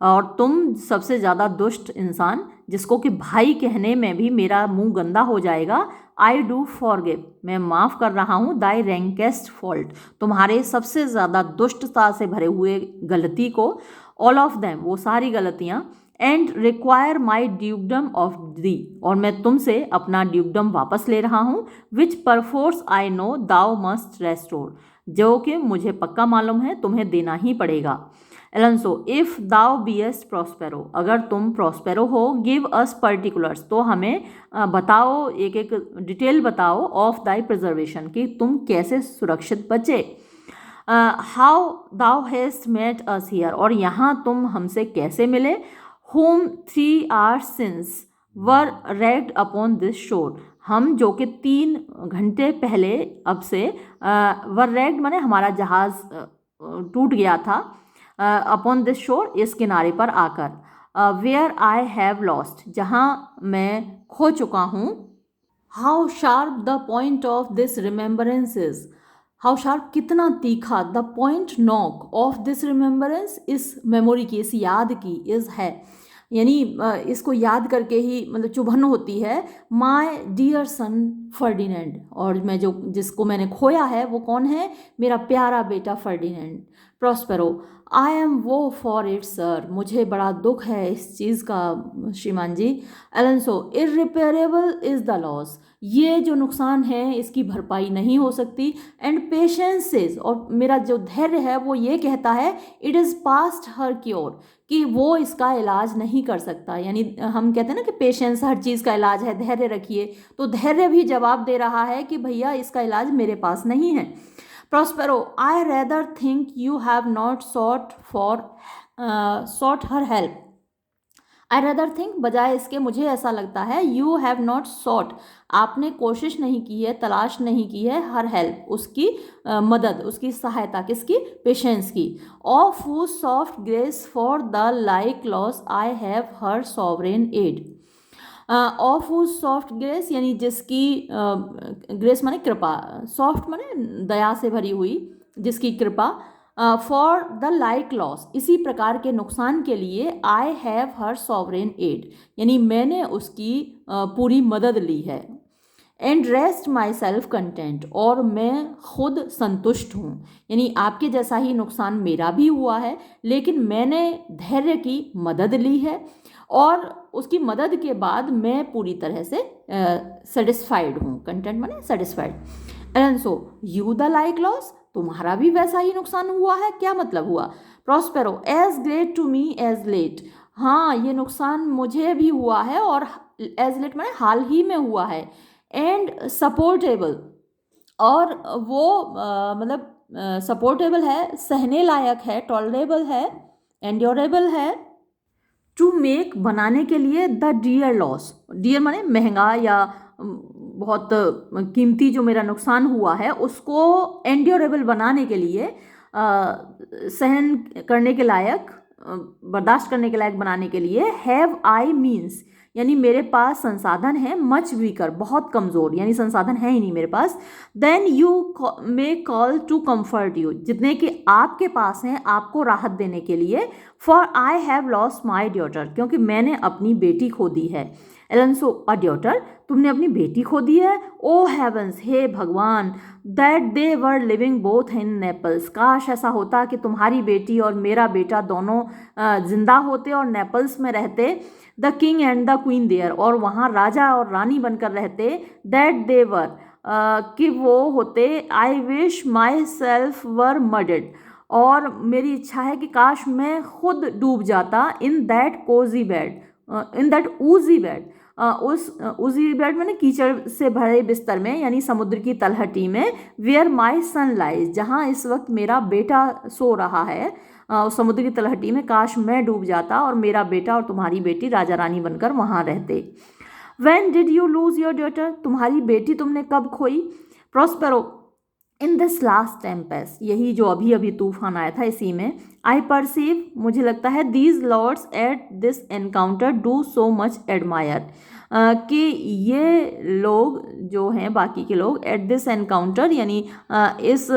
और तुम सबसे ज़्यादा दुष्ट इंसान, जिसको कि भाई कहने में भी मेरा मुंह गंदा हो जाएगा, आई डू फॉरगिव, मैं माफ़ कर रहा हूँ, दाई रैंकेस्ट फॉल्ट, तुम्हारे सबसे ज़्यादा दुष्टता से भरे हुए गलती को, ऑल ऑफ देम, वो सारी गलतियाँ, and require my dukedom of thee, और मैं तुमसे अपना ड्यूकडम वापस ले रहा हूँ, which perforce I know thou must restore, जो कि मुझे पक्का मालूम है तुम्हें देना ही पड़ेगा। एलोंसो, इफ़ दाउ बीएस्ट प्रोस्पेरो, अगर तुम प्रोस्पेरो हो, गिव अस पर्टिकुलर्स, तो हमें बताओ, एक एक डिटेल बताओ, ऑफ दाई प्रिजर्वेशन, कि तुम कैसे सुरक्षित बचे, how thou hast met us here, और यहाँ तुम हमसे कैसे मिले, whom 3 hours since were wrecked upon this shore, हम जो कि 3 घंटे पहले अब से वर रेक्ड माने हमारा जहाज टूट गया था, अपॉन दिस शोर, इस किनारे पर आकर, वेयर आई हैव लॉस्ट, जहाँ मैं खो चुका हूँ, how sharp the point of this remembrance is, how sharp कितना तीखा, the point knock off this remembrance, इस मेमोरी की, इस याद की, इज है, यानी इसको याद करके ही मतलब चुभन होती है, माय डियर सन फर्डिनेंड, और मैं जो जिसको मैंने खोया है वो कौन है, मेरा प्यारा बेटा फर्डिनेंड। प्रोस्पेरो, आई एम वो फॉर इट सर, मुझे बड़ा दुख है इस चीज़ का श्रीमान जी। एलेंसो, इररिपेरेबल इज़ द लॉस, ये जो नुकसान है इसकी भरपाई नहीं हो सकती, एंड पेशेंसेस, और मेरा जो धैर्य है वो ये कहता है, it is past her cure, कि वो इसका इलाज नहीं कर सकता, यानी हम कहते हैं ना कि पेशेंस हर चीज़ का इलाज है, धैर्य रखिए, तो धैर्य भी जवाब दे रहा है कि भैया इसका इलाज मेरे पास नहीं है। Prospero, I rather think you have not sought her help, I rather think, बजाय इसके मुझे ऐसा लगता है, यू हैव नॉट सॉट, आपने कोशिश नहीं की है, तलाश नहीं की है, हर हेल्प, उसकी मदद, उसकी सहायता, किसकी, पेशेंस की, of who soft grace for the like loss I have her sovereign aid, of who soft grace, यानी जिसकी ग्रेस माने कृपा, सॉफ्ट माने दया से भरी हुई, जिसकी कृपा, फॉर द लाइक लॉस, इसी प्रकार के नुकसान के लिए, I have her sovereign aid, यानी मैंने उसकी पूरी मदद ली है, and rest myself content, और मैं खुद संतुष्ट हूँ, यानी आपके जैसा ही नुकसान मेरा भी हुआ है, लेकिन मैंने धैर्य की मदद ली है, और उसकी मदद के बाद मैं पूरी तरह से सेटिस्फाइड हूँ, कंटेंट माने satisfied. Alonso, you the like loss, तुम्हारा भी वैसा ही नुकसान हुआ है, क्या मतलब हुआ। Prospero, as great to me as late, हाँ ये नुकसान मुझे भी हुआ है, और एज लेट माने हाल ही में हुआ है, एंड सपोर्टेबल, और वो मतलब सपोर्टेबल है, सहने लायक है, टॉलरेबल है, एंड्योरेबल है, टू मेक, बनाने के लिए, द डियर लॉस, डियर माने महंगा या बहुत कीमती जो मेरा नुकसान हुआ है, उसको एंड्योरेबल बनाने के लिए, सहन करने के लायक, बर्दाश्त करने के लायक बनाने के लिए, हैव आई मीन्स, यानी मेरे पास संसाधन है, मच वीकर, बहुत कमज़ोर, यानी संसाधन है ही नहीं मेरे पास, then you may call to comfort you, जितने कि आपके पास हैं आपको राहत देने के लिए, for I have lost my daughter, क्योंकि मैंने अपनी बेटी खो दी है, एलेंसो अ डॉटर, तुमने अपनी बेटी खो दी है? ओ हेवंस, हे भगवान, that they were living both in Naples, काश ऐसा होता कि तुम्हारी बेटी और मेरा बेटा दोनों जिंदा होते और नेपल्स में रहते। The king and the queen there, और वहाँ राजा और रानी बनकर रहते। दैट दे वर, कि वो होते। I wish my self were murdered, और मेरी इच्छा है कि काश मैं खुद डूब जाता। In that cosy bed, in that oozy bed, उस ऊजी बेड में ना कीचड़ से भरे बिस्तर में, यानी समुद्र की तलहटी में। वेयर माई सन लाइज, जहाँ इस वक्त मेरा बेटा सो रहा है, उस समुद्र की तलहटी में काश मैं डूब जाता और मेरा बेटा और तुम्हारी बेटी राजा रानी बनकर वहाँ रहते। When did you lose your daughter, तुम्हारी बेटी तुमने कब खोई? Prospero, in this last Tempest, यही जो अभी अभी तूफान आया था इसी में। आई परसीव, मुझे लगता है। These lords at this encounter do so much admire, कि ये लोग जो हैं, बाकी के लोग, एट दिस एनकाउंटर यानी इस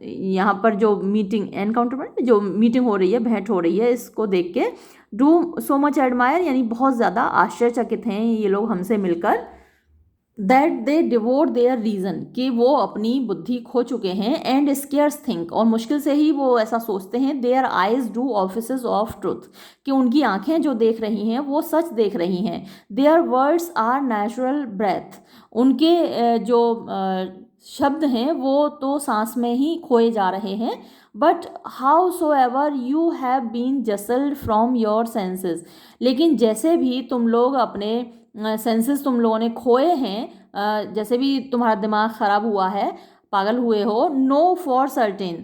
यहाँ पर जो मीटिंग, एनकाउंटर में जो मीटिंग हो रही है, भेंट हो रही है, इसको देख के डू सो मच एडमायर यानी बहुत ज़्यादा आश्चर्यचकित हैं ये लोग हमसे मिलकर। That they devour their reason, कि वो अपनी बुद्धि खो चुके हैं। एंड स्केयर्स थिंक, और मुश्किल से ही वो ऐसा सोचते हैं। Their eyes do offices of truth, कि उनकी आंखें जो देख रही हैं वो सच देख रही हैं। Their words are natural breath, उनके जो शब्द हैं वो तो सांस में ही खोए जा रहे हैं। But howsoever you have been jostled from your senses, लेकिन जैसे भी तुम लोग अपने सेंसेस तुम लोगों ने खोए हैं, जैसे भी तुम्हारा दिमाग ख़राब हुआ है, पागल हुए हो। नो फॉर सर्टेन,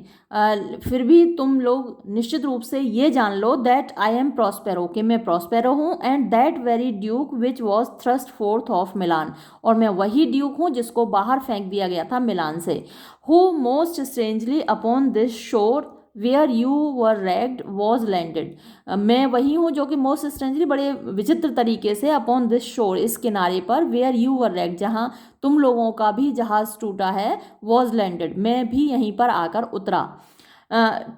फिर भी तुम लोग निश्चित रूप से ये जान लो। दैट आई एम प्रॉस्पेरो, कि मैं प्रॉस्पेरो हूँ। And that very Duke which was thrust fourth of Milan, और मैं वही ड्यूक हूँ जिसको बाहर फेंक दिया गया था मिलान से। Who most strangely upon this shore where you were wracked was landed, मैं वही हूँ जो कि मोस्ट स्ट्रेंजली, बड़े विचित्र तरीके से, अपॉन दिस शोर, इस किनारे पर, वेयर यू वर रैग्ड, जहाँ तुम लोगों का भी जहाज़ टूटा है, वॉज लैंडेड, मैं भी यहीं पर आकर उतरा।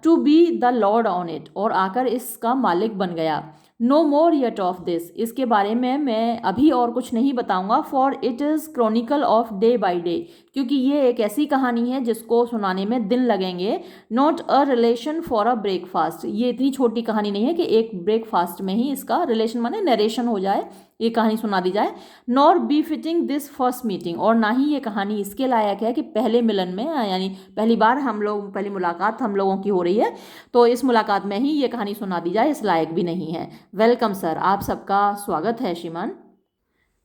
To be the lord on it, और आकर इसका मालिक बन गया। No more yet of this, इसके बारे में मैं अभी और कुछ नहीं बताऊंगा। For it is chronicle of day by day, क्योंकि ये एक ऐसी कहानी है जिसको सुनाने में दिन लगेंगे। Not a relation for a breakfast, ये इतनी छोटी कहानी नहीं है कि एक ब्रेकफास्ट में ही इसका रिलेशन माने नरेशन हो जाए, ये कहानी सुना दी जाए। Nor be fitting this first meeting, और ना ही ये कहानी इसके लायक है कि पहले मिलन में, यानी पहली बार हम लोग, पहली मुलाकात हम लोगों की हो रही है, तो इस मुलाकात में ही ये कहानी सुना दी जाए, इस लायक भी नहीं है। वेलकम सर, आप सबका स्वागत है श्रीमान।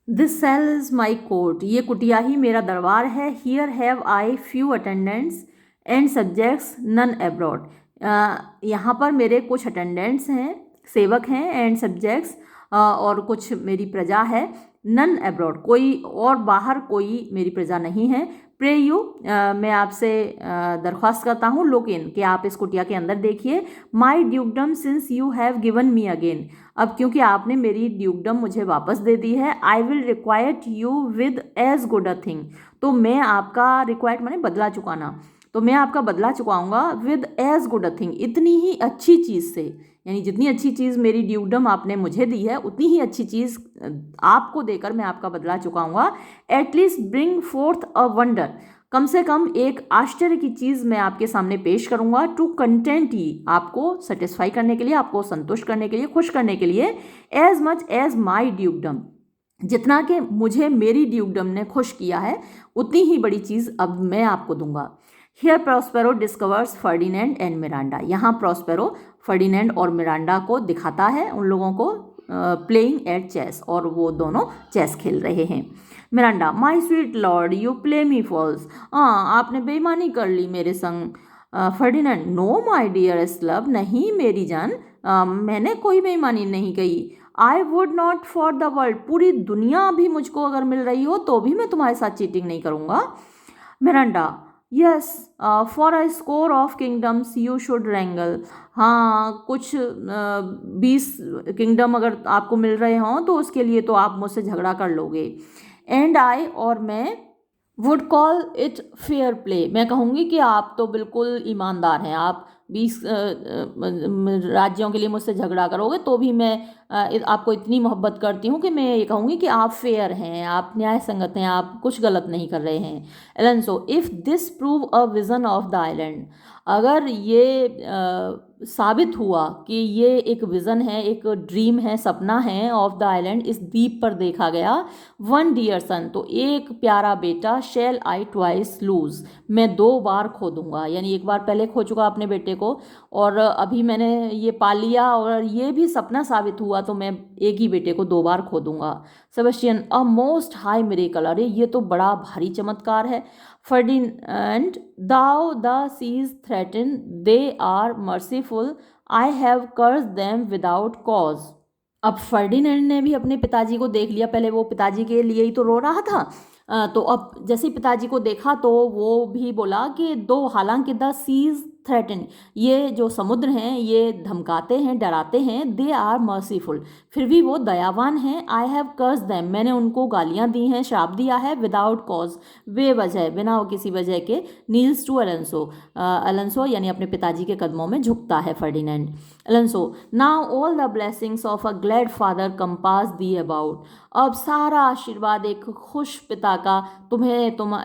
This cell is my court, ये कुटिया ही मेरा दरबार है। Here have I few attendants and subjects none abroad, यहाँ पर मेरे कुछ अटेंडेंट्स हैं, सेवक हैं, एंड सब्जेक्ट्स, और कुछ मेरी प्रजा है। नन अब्रॉड, कोई और बाहर कोई मेरी प्रजा नहीं है। प्रे यू, मैं आपसे दरख्वास्त करता हूँ, लुक इन, कि आप इस कुटिया के अंदर देखिए। My dukedom since you have given me again, अब क्योंकि आपने मेरी ड्यूकडम मुझे वापस दे दी है। I will requite you with as good a thing, तो मैं आपका रिक्वाइट माने बदला चुकाना, तो मैं आपका बदला चुकाऊंगा with as good a thing, इतनी ही अच्छी चीज़ से, यानी जितनी अच्छी चीज़ मेरी ड्यूकडम आपने मुझे दी है उतनी ही अच्छी चीज़ आपको देकर मैं आपका बदला चुकाऊंगा। At least bring forth a wonder, कम से कम एक आश्चर्य की चीज़ मैं आपके सामने पेश करूंगा। टू कंटेंट ही, आपको सेटिस्फाई करने के लिए, आपको संतुष्ट करने के लिए, खुश करने के लिए। As much as my dukedom, जितना कि मुझे मेरी ड्यूकडम ने खुश किया है उतनी ही बड़ी चीज़ अब मैं आपको दूंगा। Here Prospero discovers Ferdinand and Miranda, यहाँ प्रॉस्पेरो फर्डिनेंड और मिरांडा को दिखाता है, उन लोगों को प्लेइंग एट चेस, और वो दोनों चेस खेल रहे हैं। Miranda, my sweet lord you play me false, हाँ आपने बेईमानी कर ली मेरे संग। Ferdinand, no my dearest love, नहीं मेरी जान, मैंने कोई बेईमानी नहीं कही। I would not for the world, पूरी दुनिया भी मुझको अगर मिल रही हो तो भी मैं तुम्हारे साथ चीटिंग नहीं करूँगा। Miranda, yes for a score of kingdoms you should wrangle, हाँ कुछ 20 किंगडम अगर आपको मिल रहे हों तो उसके लिए तो आप मुझसे झगड़ा कर लोगे। एंड आई, और मैं, would call it fair play, मैं कहूँगी कि आप तो बिल्कुल ईमानदार हैं, आप 20 राज्यों के लिए मुझसे झगड़ा करोगे तो भी मैं आपको इतनी मोहब्बत करती हूँ कि मैं ये कहूँगी कि आप फेयर हैं, आप न्याय संगत हैं, आप कुछ गलत नहीं कर रहे हैं। Alonso, if this prove a vision of the island, अगर ये साबित हुआ कि ये एक विज़न है, एक ड्रीम है, सपना है ऑफ द आइलैंड, इस द्वीप पर देखा गया, वन डियर सन, तो एक प्यारा बेटा, शैल आई ट्वाइस लूज, मैं 2 बार खो दूंगा, यानी एक बार पहले खो चुका अपने बेटे को और अभी मैंने ये पा लिया और ये भी सपना साबित हुआ तो मैं एक ही बेटे को 2 बार खो दूंगा। Sebastian, a most high miracle, अरे ये तो बड़ा भारी चमत्कार है। Ferdinand, though the seas threaten, they are merciful, I have curse them without cause. अब फर्डिनेंड ने भी अपने पिताजी को देख लिया, पहले वो पिताजी के लिए ही तो रो रहा था, तो अब जैसे पिताजी को देखा तो वो भी बोला कि दो, हालांकि द सीज थ्रेटन, ये जो समुद्र हैं ये धमकाते हैं, डराते हैं, दे आर मर्सीफुल, फिर भी वो दयावान हैं, आई हैव कर्स देम, मैंने उनको गालियां दी हैं, श्राप दिया है, विदाउट कॉज, बेवजह, बिना किसी वजह के, नील्स टू अलेंसो, अलेंसो यानी अपने पिताजी के कदमों में झुकता है Ferdinand. Alonso, now all the blessings of a glad father compass thee about, अब सारा आशीर्वाद एक खुश पिता का तुम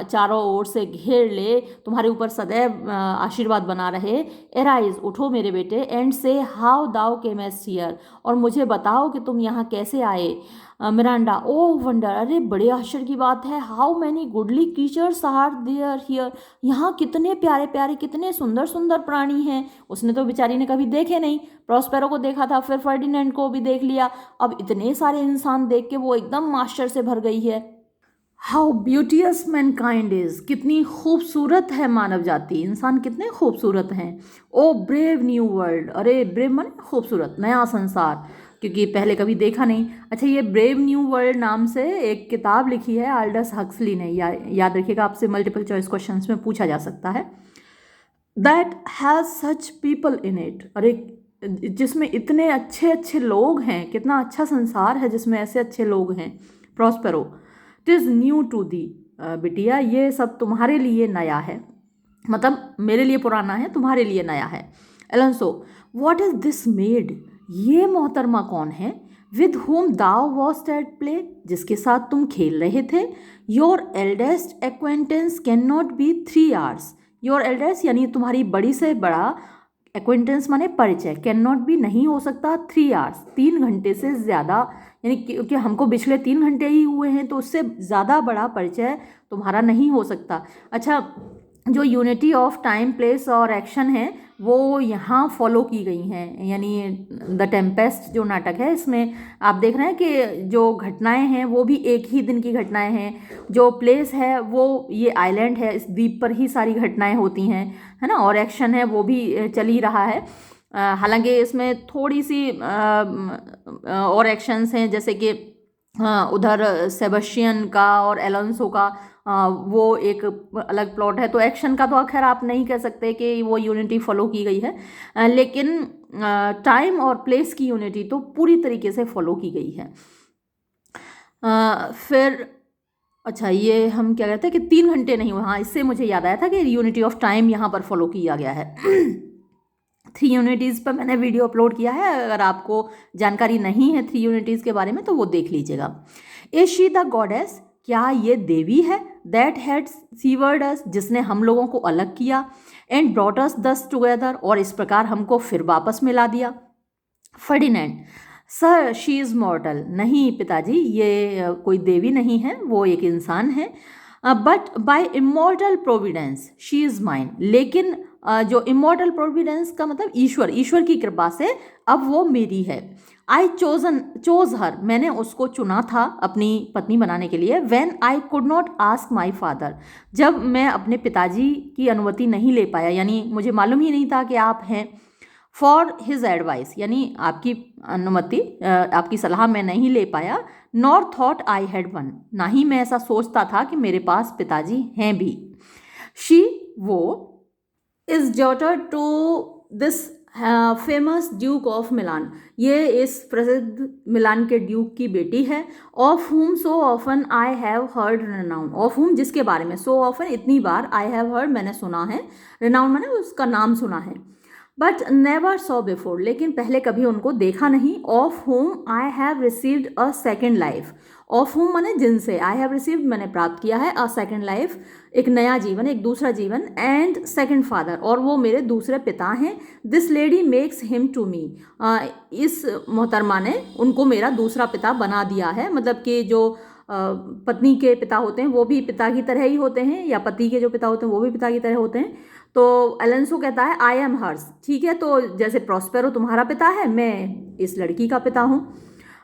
चारों ओर से घेर ले, तुम्हारे ऊपर सदैव आशीर्वाद बना रहे। एराइज, उठो मेरे बेटे, एंड से हाउ दाउ केमेस्ट हियर, और मुझे बताओ कि तुम यहाँ कैसे आए। मिरांडा, ओ वंडर, अरे बड़े आश्चर्य की बात है, how many goodly creatures are there here, यहाँ कितने प्यारे प्यारे, कितने सुंदर सुंदर प्राणी हैं। उसने तो बेचारी ने कभी देखे नहीं, प्रॉस्पेरो को देखा था, फिर फर्डिनेंड को भी देख लिया, अब इतने सारे इंसान देख के वो एकदम आश्चर्य से भर गई है। हाउ ब्यूटियस मैनकाइंड इज, कितनी खूबसूरत है मानव जाति, इंसान कितने खूबसूरत हैं। ओ ब्रेव न्यू वर्ल्ड, अरे ब्रेव मन खूबसूरत, नया संसार, क्योंकि पहले कभी देखा नहीं। अच्छा, ये ब्रेव न्यू वर्ल्ड नाम से एक किताब लिखी है आल्डस हक्सली ने, याद रखिएगा, आपसे मल्टीपल चॉइस क्वेश्चंस में पूछा जा सकता है। That has such people in it, अरे जिसमें इतने अच्छे अच्छे लोग हैं, कितना अच्छा संसार है जिसमें ऐसे अच्छे लोग हैं। Prospero, it is new to thee, बिटिया ये सब तुम्हारे लिए नया है, मतलब मेरे लिए पुराना है, तुम्हारे लिए नया है। एलेंसो, व्हाट इज दिस मेड, ये मोहतरमा कौन है। With whom thou वॉस्ट at play, जिसके साथ तुम खेल रहे थे। Your eldest acquaintance can not be 3 hours, your eldest यानी तुम्हारी बड़ी से बड़ा, एक्वेंटेंस माने परिचय, कैन नॉट बी नहीं हो सकता, 3 hours 3 घंटे से ज़्यादा, यानी क्योंकि हमको पिछले 3 घंटे ही हुए हैं तो उससे ज़्यादा बड़ा परिचय तुम्हारा नहीं हो सकता। अच्छा, जो यूनिटी ऑफ टाइम प्लेस और एक्शन है वो यहाँ फॉलो की गई हैं, यानी द टेम्पेस्ट जो नाटक है इसमें आप देख रहे हैं कि जो घटनाएं हैं वो भी एक ही दिन की घटनाएं हैं, जो प्लेस है वो ये आइलैंड है, इस द्वीप पर ही सारी घटनाएं होती हैं, है ना, और एक्शन है वो भी चल ही रहा है। हालांकि इसमें थोड़ी सी और एक्शंस हैं, जैसे कि उधर सेबेस्टियन का और एलोंसो का वो एक अलग प्लॉट है, तो एक्शन का तो खैर आप नहीं कह सकते कि वो यूनिटी फॉलो की गई है, लेकिन टाइम और प्लेस की यूनिटी तो पूरी तरीके से फॉलो की गई है। फिर अच्छा, ये हम क्या कहते हैं कि 3 घंटे नहीं हुए, हाँ इससे मुझे याद आया था कि यूनिटी ऑफ टाइम यहाँ पर फॉलो किया गया है। 3 यूनिटीज़ पर मैंने वीडियो अपलोड किया है, अगर आपको जानकारी नहीं है 3 यूनिटीज़ के बारे में तो वो देख लीजिएगा। इज शी द गॉडेस, क्या ये देवी है। दैट हैड सीवर्ड अस, जिसने हम लोगों को अलग किया। एंड ब्रॉट अस दस टुगेदर, और इस प्रकार हमको फिर वापस मिला दिया। फर्डिनेंड, सर शी इज़ मॉर्टल, नहीं पिताजी ये कोई देवी नहीं है, वो एक इंसान है। But by immortal Providence she is mine, लेकिन जो इमॉर्टल प्रोविडेंस का मतलब ईश्वर की कृपा से अब वो मेरी है। आई चोज हर, मैंने उसको चुना था अपनी पत्नी बनाने के लिए। When I could not ask my father, जब मैं अपने पिताजी की अनुमति नहीं ले पाया, यानी मुझे मालूम ही नहीं था कि आप हैं। फॉर हिज एडवाइस, यानी आपकी अनुमति, आपकी सलाह मैं नहीं ले पाया। Nor thought I had one, ना ही मैं ऐसा सोचता था कि मेरे पास पिताजी हैं भी। शी, वो, is daughter to this famous duke of Milan, ये इस प्रसिद्ध मिलान के ड्यूक की बेटी है। ऑफ हुम so often I have heard renown, of हुम जिसके बारे में, सो ऑफन इतनी बार, आई हैव हर्ड मैंने सुना है, रिनाउन मैंने उसका नाम सुना है। बट नेवर सॉ बिफोर, लेकिन पहले कभी उनको देखा नहीं, of home I have received a second life, of home माने जिनसे, आई हैव रिसीव्ड मैंने प्राप्त किया है, अ सेकेंड लाइफ एक नया जीवन, एक दूसरा जीवन, एंड सेकेंड फादर और वो मेरे दूसरे पिता हैं, this lady makes him to me, इस मोहतरमा ने उनको मेरा दूसरा पिता बना दिया है, मतलब कि जो पत्नी के पिता होते हैं वो भी पिता की तरह ही होते हैं, या पति के जो पिता होते हैं वो भी पिता की तरह होते हैं। तो एलेंसो कहता है आई एम हर्स, ठीक है, तो जैसे प्रॉस्पेरो तुम्हारा पिता है, मैं इस लड़की का पिता हूँ।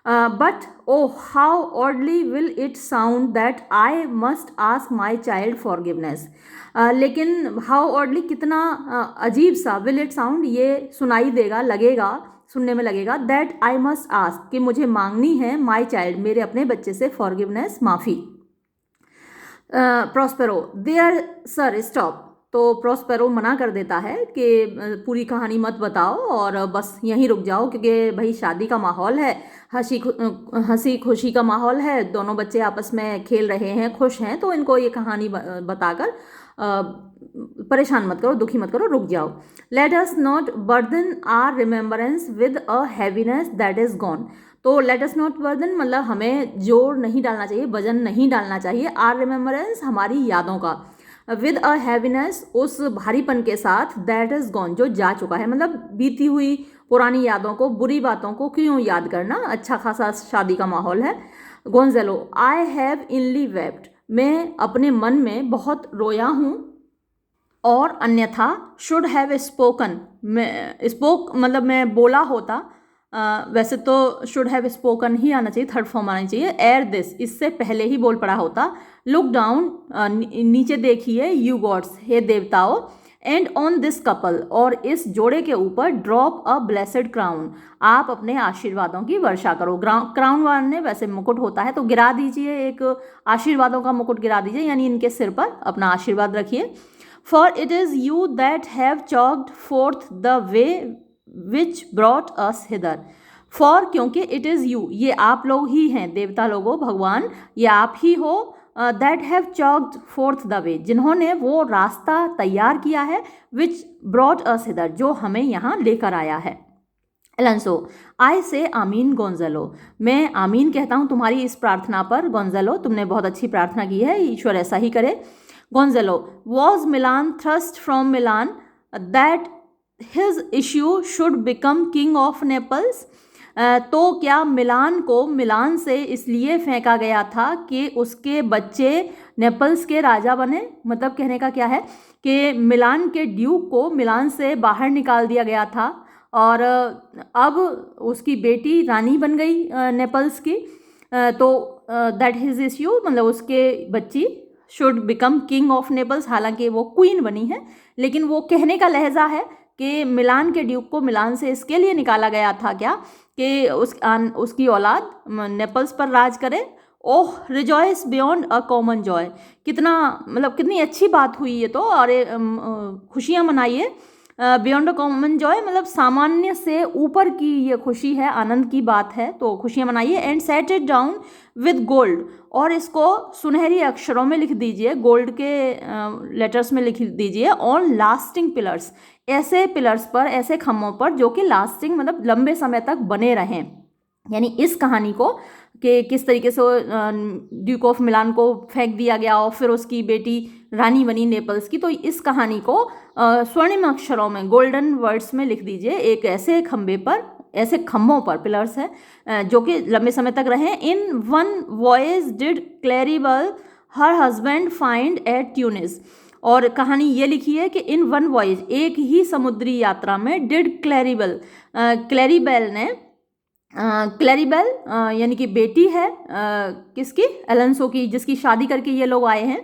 But O how oddly will it sound that I must ask my child forgiveness, लेकिन हाउ ऑडली कितना अजीब सा, विल इट साउंड ये सुनाई देगा, लगेगा, सुनने में लगेगा, दैट आई मस्ट आस्क कि मुझे मांगनी है, माई चाइल्ड मेरे अपने बच्चे से, फॉरगिवनेस माफ़ी। प्रॉस्पेरो देयर सर स्टॉप, तो प्रॉस्पेरो मना कर देता है कि पूरी कहानी मत बताओ और बस यहीं रुक जाओ, क्योंकि भाई शादी का माहौल है, हंसी खुशी का माहौल है, दोनों बच्चे आपस में खेल रहे हैं, खुश हैं, तो इनको ये कहानी बताकर परेशान मत करो, दुखी मत करो, रुक जाओ। Let us not burden our remembrance with a heaviness that is gone, तो लेट अस नॉट बर्डन मतलब हमें जोर नहीं डालना चाहिए, वजन नहीं डालना चाहिए, आर रिमेम्बरेंस हमारी यादों का, विद अ हैवीनेस उस भारीपन के साथ, दैट इज गॉन जो जा चुका है, मतलब बीती हुई पुरानी यादों को, बुरी बातों को क्यों याद करना, अच्छा खासा शादी का माहौल है। गोंजेलो आई हैव इनली वेप्ट, मैं अपने मन में बहुत रोया हूँ, और अन्यथा शुड हैव स्पोकन, मैं स्पोक मतलब मैं बोला होता, वैसे तो शुड हैव स्पोकन ही आना चाहिए, थर्ड फॉर्म आना चाहिए, एयर दिस इससे पहले ही बोल पड़ा होता, लुक डाउन नीचे देखिए, यू गॉड्स हे देवताओं, एंड ऑन दिस कपल और इस जोड़े के ऊपर ड्रॉप अ ब्लेसेड क्राउन, आप अपने आशीर्वादों की वर्षा करो। क्राउन वाने वैसे मुकुट होता है, तो गिरा दीजिए, एक आशीर्वादों का मुकुट गिरा दीजिए, यानी इनके सिर पर अपना आशीर्वाद रखिए। For it is you that have choked fourth the way which brought us hither, for क्योंकि इट इज़ यू ये आप लोग ही हैं, देवता लोगों, भगवान ये आप ही हो, that have choked fourth the way जिन्होंने वो रास्ता तैयार किया है, विच ब्रॉट अस हिदर जो हमें यहाँ लेकर आया है। एलेंसो आई से आमीन गोंजेलो, मैं आमीन कहता हूँ तुम्हारी इस प्रार्थना पर, गोंजेलो तुमने बहुत अच्छी प्रार्थना की है, ईश्वर ऐसा ही करे। Gonzalo was Milan thrust from Milan that his issue should become king of Naples, तो क्या मिलान को मिलान से इसलिए फेंका गया था कि उसके बच्चे नेपल्स के राजा बने, मतलब कहने का क्या है कि मिलान के ड्यूक को मिलान से बाहर निकाल दिया गया था और अब उसकी बेटी रानी बन गई नेपल्स की, तो दैट हिज इश्यू मतलब उसके बच्ची should become king of Naples, हालांकि वो क्वीन बनी है, लेकिन वो कहने का लहजा है कि मिलान के ड्यूक को मिलान से इसके लिए निकाला गया था क्या कि उसकी औलाद नेपल्स पर राज करे। Oh rejoice beyond a common joy, कितना मतलब कितनी अच्छी बात हुई ये तो, और खुशियाँ मनाइए, बियॉन्ड अ कॉमन जॉय मतलब सामान्य से ऊपर की ये खुशी है, आनंद की बात है, तो खुशियाँ मनाइए। And set it down with gold, और इसको सुनहरी अक्षरों में लिख दीजिए, गोल्ड के लेटर्स में लिख दीजिए, ऑन लास्टिंग पिलर्स, ऐसे पिलर्स पर, ऐसे खम्भों पर जो कि लास्टिंग मतलब लंबे समय तक बने रहें, यानी इस कहानी को कि किस तरीके से ड्यूक ऑफ मिलान को फेंक दिया गया और फिर उसकी बेटी रानी बनी नेपल्स की, तो इस कहानी को स्वर्णिम अक्षरों में, गोल्डन वर्ड्स में लिख दीजिए, एक ऐसे खंबे पर, ऐसे खम्भों पर, पिलर्स है जो कि लंबे समय तक रहे। In one voyage did Claribel her husband find at Tunis, और कहानी ये लिखी है कि इन वन वॉयज एक ही समुद्री यात्रा में, डिड क्लैरिबल क्लैरिबेल ने, क्लैरिबेल यानी कि बेटी है किसकी, एलेंसो की, जिसकी शादी करके ये लोग आए हैं,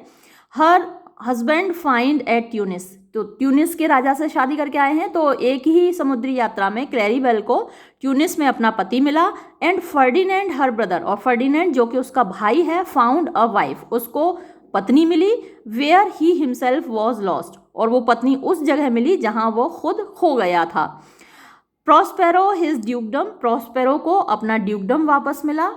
her husband find at Tunis, तो ट्यूनिस के राजा से शादी करके आए हैं, तो एक ही समुद्री यात्रा में क्लैरिबेल को ट्यूनिस में अपना पति मिला। एंड फर्डिनेंड हर ब्रदर, और फर्डिनेंड जो कि उसका भाई है, फाउंड अ वाइफ, उसको पत्नी मिली, where he himself was lost, और वो पत्नी उस जगह मिली जहां वो खुद खो गया था। प्रॉस्पेरो हिज ड्यूकडम, प्रॉस्पेरो को अपना ड्यूकडम वापस मिला।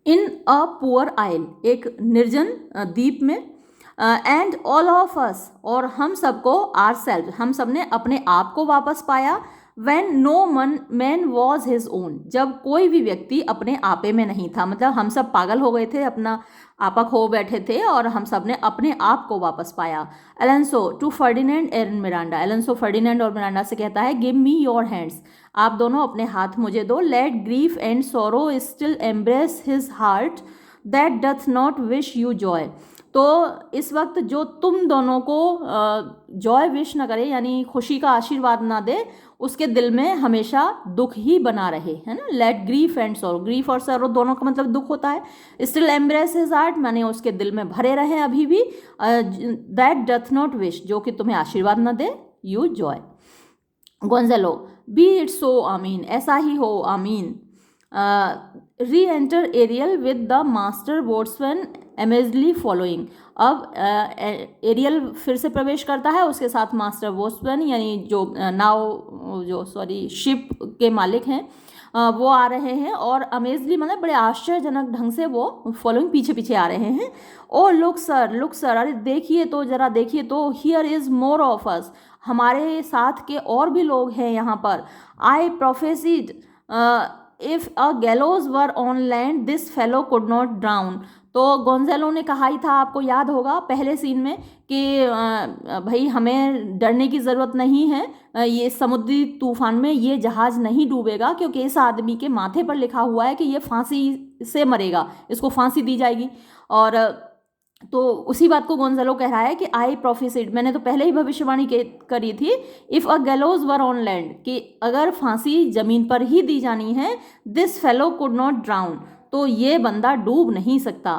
इन अ पुअर आइल, एक निर्जन द्वीप में। एंड ऑल ऑफ अस, और हम सबको, आर सेल्फ, हम सब ने अपने आप को वापस पाया। When no man was his own, जब कोई भी व्यक्ति अपने आपे में नहीं था, मतलब हम सब पागल हो गए थे, अपना आपा खो बैठे थे और हम सब ने अपने आप को वापस पाया। Alonso to Ferdinand and Miranda, Alonso Ferdinand और मिरांडा से कहता है गिव मी योर हैंड्स, आप दोनों अपने हाथ मुझे दो। Let grief and sorrow still embrace his heart that doth not wish you joy, तो इस वक्त जो तुम दोनों को जॉय विश ना करे, यानी खुशी का आशीर्वाद ना दे, उसके दिल में हमेशा दुख ही बना रहे, है ना। Let grief and sorrow, grief और सरो दोनों का मतलब दुख होता है। स्टिल एम्ब्रेस हिज हार्ट, माने उसके दिल में भरे रहे अभी भी। दैट डथ नॉट विश, जो कि तुम्हें आशीर्वाद ना दे, you joy. Gonzalo be it so, आमीन, ऐसा ही हो, आमीन। Reenter Ariel with the master boatswain amazedly following, अब एरियल फिर से प्रवेश करता है, उसके साथ मास्टर बोट्समैन यानी जो नाव, जो सॉरी शिप के मालिक हैं, वो आ रहे हैं, और अमेजली मतलब बड़े आश्चर्यजनक ढंग से वो फॉलोइंग पीछे पीछे आ रहे हैं। ओ लुक सर, अरे देखिए तो, जरा देखिए तो, here is more of us, हमारे साथ के और भी लोग हैं यहाँ पर। I prophesied if a gallows were on land this fellow could not drown, तो गोंजेलो ने कहा ही था, आपको याद होगा पहले सीन में, कि भाई हमें डरने की ज़रूरत नहीं है, ये समुद्री तूफान में ये जहाज़ नहीं डूबेगा, क्योंकि इस आदमी के माथे पर लिखा हुआ है कि ये फांसी से मरेगा, इसको फांसी दी जाएगी। और तो उसी बात को गोंजालो कह रहा है कि आई प्रोफेसिड, मैंने तो पहले ही भविष्यवाणी करी थी, if a gallows were on land, कि अगर फांसी जमीन पर ही दी जानी है, this fellow could not drown, तो ये बंदा डूब नहीं सकता।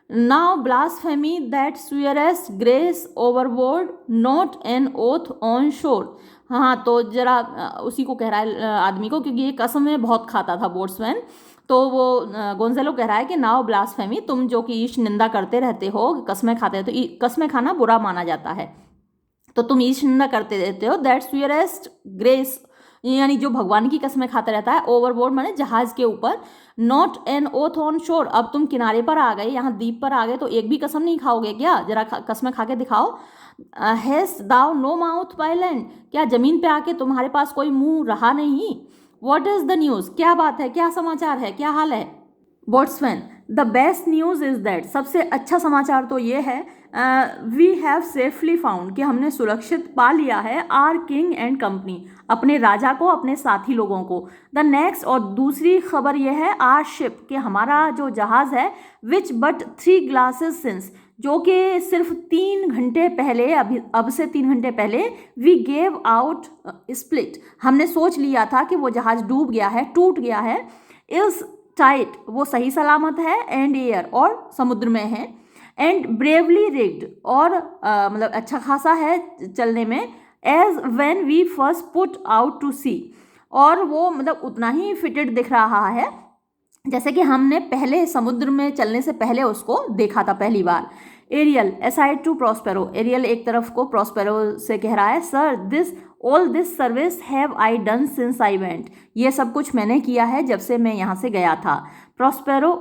Now blasphemy that swearest grace overboard not an oath on shore, हाँ तो जरा उसी को कह रहा है आदमी को, क्योंकि ये कसम में बहुत खाता था बोट्समैन, तो वो गोंजेलो कह रहा है कि नाउ ब्लास्फेमी, तुम जो कि ईश निंदा करते रहते हो, कस्में खाते हो, तो कस्में खाना बुरा माना जाता है, तो तुम ईश निंदा करते रहते हो। दैट्स स्वेयरेस्ट ग्रेस, यानी जो भगवान की कस्में खाता रहता है, ओवरबोर्ड माने जहाज के ऊपर, नॉट एन ओथ ऑन शोर, अब तुम किनारे पर आ गए, यहाँ द्वीप पर आ गए, तो एक भी कसम नहीं खाओगे क्या, जरा कस्में खा के दिखाओ। Has thou no mouth by land, क्या जमीन पे आके तुम्हारे पास कोई मुंह रहा नहीं। व्हाट इज द न्यूज़, क्या बात है, क्या समाचार है, क्या हाल है। Boatswain the best news is that, सबसे अच्छा समाचार तो ये है, वी हैव सेफली फाउंड, कि हमने सुरक्षित पा लिया है, आर किंग एंड कंपनी, अपने राजा को, अपने साथी लोगों को। द नेक्स्ट, और दूसरी खबर यह है, आर शिप, कि हमारा जो जहाज़ है, विच बट 3 glasses सिंस, जो कि सिर्फ 3 घंटे पहले, अभी अब से 3 घंटे पहले, वी गेव आउट स्प्लिट, हमने सोच लिया था कि वो जहाज़ डूब गया है, टूट गया है। इज टाइट, वो सही सलामत है, एंड एयर, और समुद्र में है, एंड ब्रेवली रिग्ड, और मतलब अच्छा खासा है चलने में, as when we first put out to sea, और वो मतलब उतना ही फिटेड दिख रहा है जैसे कि हमने पहले समुद्र में चलने से पहले उसको देखा था पहली बार। Ariel aside to Prospero, Ariel एक तरफ को प्रॉस्पेरो से कह रहा है, sir this all this service have I done since I went, ये सब कुछ मैंने किया है जब से मैं यहाँ से गया था। प्रॉस्पेरो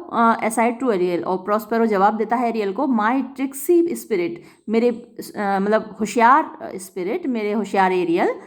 असाइड टू एरियल, और प्रॉस्पेरो जवाब देता है एरियल को, माई ट्रिक्सी स्पिरिट, मेरे मतलब होशियार स्पिरिट, मेरे होशियार Ariel.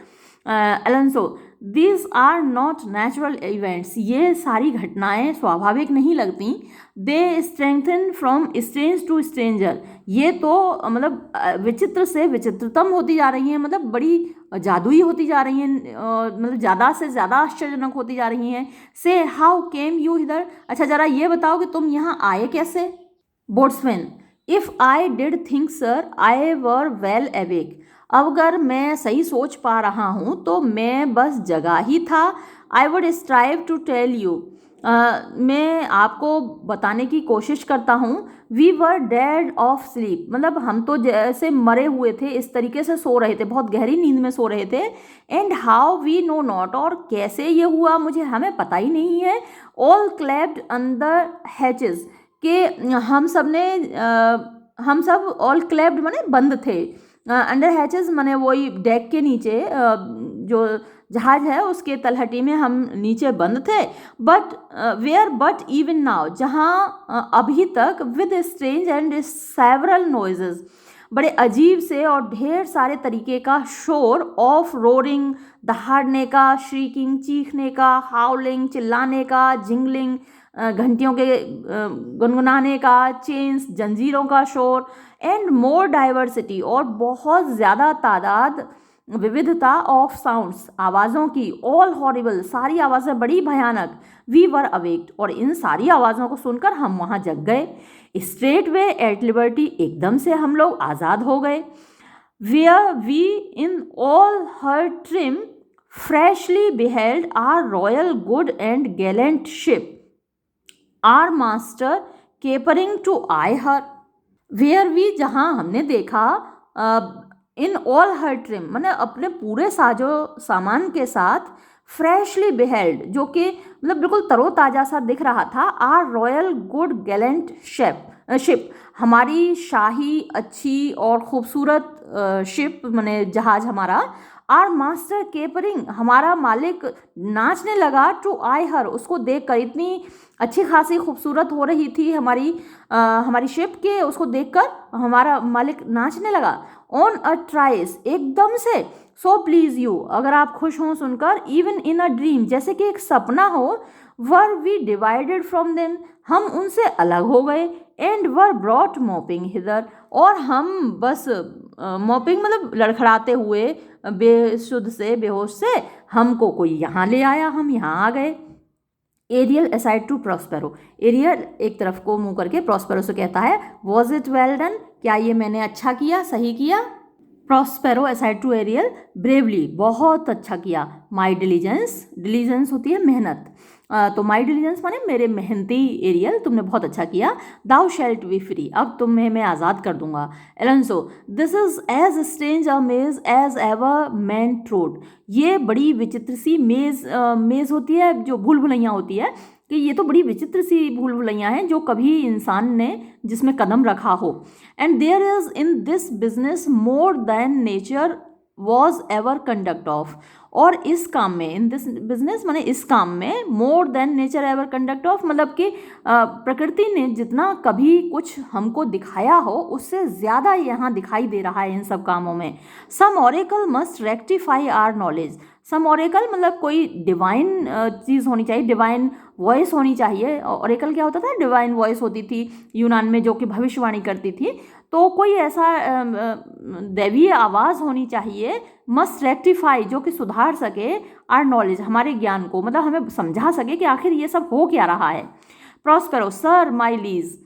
Alonso these are not natural events, ये सारी घटनाएं स्वाभाविक नहीं लगती। They strengthen from strange to stranger, ये तो मतलब विचित्र से विचित्रतम होती जा रही हैं, मतलब बड़ी जादुई होती जा रही हैं, मतलब ज़्यादा से ज़्यादा आश्चर्यजनक होती जा रही हैं। से हाउ केम यू हिदर, अच्छा ज़रा ये बताओ कि तुम यहाँ आए कैसे। Boatswain if I did think sir I were well awake, अगर मैं सही सोच पा रहा हूँ तो मैं बस जगा ही था। I would strive to tell you, मैं आपको बताने की कोशिश करता हूँ। We were dead of sleep, मतलब हम तो जैसे मरे हुए थे, इस तरीके से सो रहे थे, बहुत गहरी नींद में सो रहे थे। And how we know not, और कैसे ये हुआ मुझे हमें पता ही नहीं है। ऑल क्लैप्ड अंडर हैचेस, कि हम सब ऑल क्लैप्ड माने बंद थे, अंडर हैचेस माने वही डेक के नीचे, जो जहाज है उसके तलहटी में हम नीचे बंद थे, बट इवन नाउ, जहाँ अभी तक, with strange and several noises, बड़े अजीब से और ढेर सारे तरीके का शोर, ऑफ रोरिंग, दहाड़ने का, श्रीकिंग, चीखने का, हाउलिंग, चिल्लाने का, जिंगलिंग, घंटियों के गुनगुनाने का, चेन्स, जंजीरों का शोर, एंड मोर डाइवर्सिटी, और बहुत ज़्यादा तादाद, विविधता ऑफ साउंड्स, आवाज़ों की, ऑल हॉरिबल, सारी आवाज़ें बड़ी भयानक, वी वर अवेक्ड, और इन सारी आवाज़ों को सुनकर हम वहाँ जग गए, स्ट्रेट वे एट लिबर्टी, एकदम से हम लोग आज़ाद हो गए, where we in all her trim freshly beheld our royal good and gallant ship, our master capering to eye her, where we, जहाँ हमने देखा, इन ऑल हर ट्रिम, मैंने अपने पूरे साजो सामान के साथ, फ्रेशली बिहेल्ड, जो कि मतलब बिल्कुल तरोताज़ा सा दिख रहा था, our royal good gallant ship, हमारी शाही अच्छी और खूबसूरत शिप, मैंने जहाज हमारा, आर मास्टर केपरिंग, हमारा मालिक नाचने लगा, टू आई हर, उसको देखकर, इतनी अच्छी खासी खूबसूरत हो रही थी हमारी शिप के, उसको देखकर हमारा मालिक नाचने लगा, ऑन अ ट्राइस, एकदम से, सो प्लीज यू, अगर आप खुश हों सुनकर, इवन इन अ ड्रीम, जैसे कि एक सपना हो, were we divided from them, हम उनसे अलग हो गए, and were brought moping hither, और हम बस मोपिंग मतलब लड़खड़ाते हुए, बेसुध से, बेहोश से, हमको कोई यहाँ ले आया, हम यहाँ आ गए। Ariel aside to Prospero, Ariel एक तरफ को मुंह करके प्रॉस्पेरो से कहता है, वॉज इट वेल डन, क्या ये मैंने अच्छा किया, सही किया। Prospero aside to Ariel, bravely, बहुत अच्छा किया। माई डिलीजेंस, डिलीजेंस होती है मेहनत, तो माई डिलीजेंस माने मेरे मेहनती एरियल, तुमने बहुत अच्छा किया। दाउ शेल्ट बी फ्री, अब तुम्हें मैं आज़ाद कर दूंगा। एलेंसो, दिस इज एज स्ट्रेंज अ मेज एज एवर मैन ट्रोड, ये बड़ी विचित्र सी मेज होती है, जो भूल भुलैया होती है, कि ये तो बड़ी विचित्र सी भूल भुलैया हैं जो कभी इंसान ने जिसमें कदम रखा हो। And there is in this business more than nature was ever conduct of, और इस काम में, इन दिस बिजनेस माने इस काम में, मोर than nature ever conduct of, मतलब कि प्रकृति ने जितना कभी कुछ हमको दिखाया हो, उससे ज़्यादा यहाँ दिखाई दे रहा है इन सब कामों में। Some oracle must rectify our knowledge, some oracle मतलब कोई डिवाइन चीज़ होनी चाहिए, डिवाइन वॉइस होनी चाहिए। ऑरेकल क्या होता था, डिवाइन वॉइस होती थी यूनान में, जो कि भविष्यवाणी करती थी, तो कोई ऐसा दैवीय आवाज़ होनी चाहिए, मस्ट रेक्टिफाई, जो कि सुधार सके, आर नॉलेज, हमारे ज्ञान को, मतलब हमें समझा सके कि आखिर ये सब हो क्या रहा है। प्रॉस्पेरो, सर माई लीज,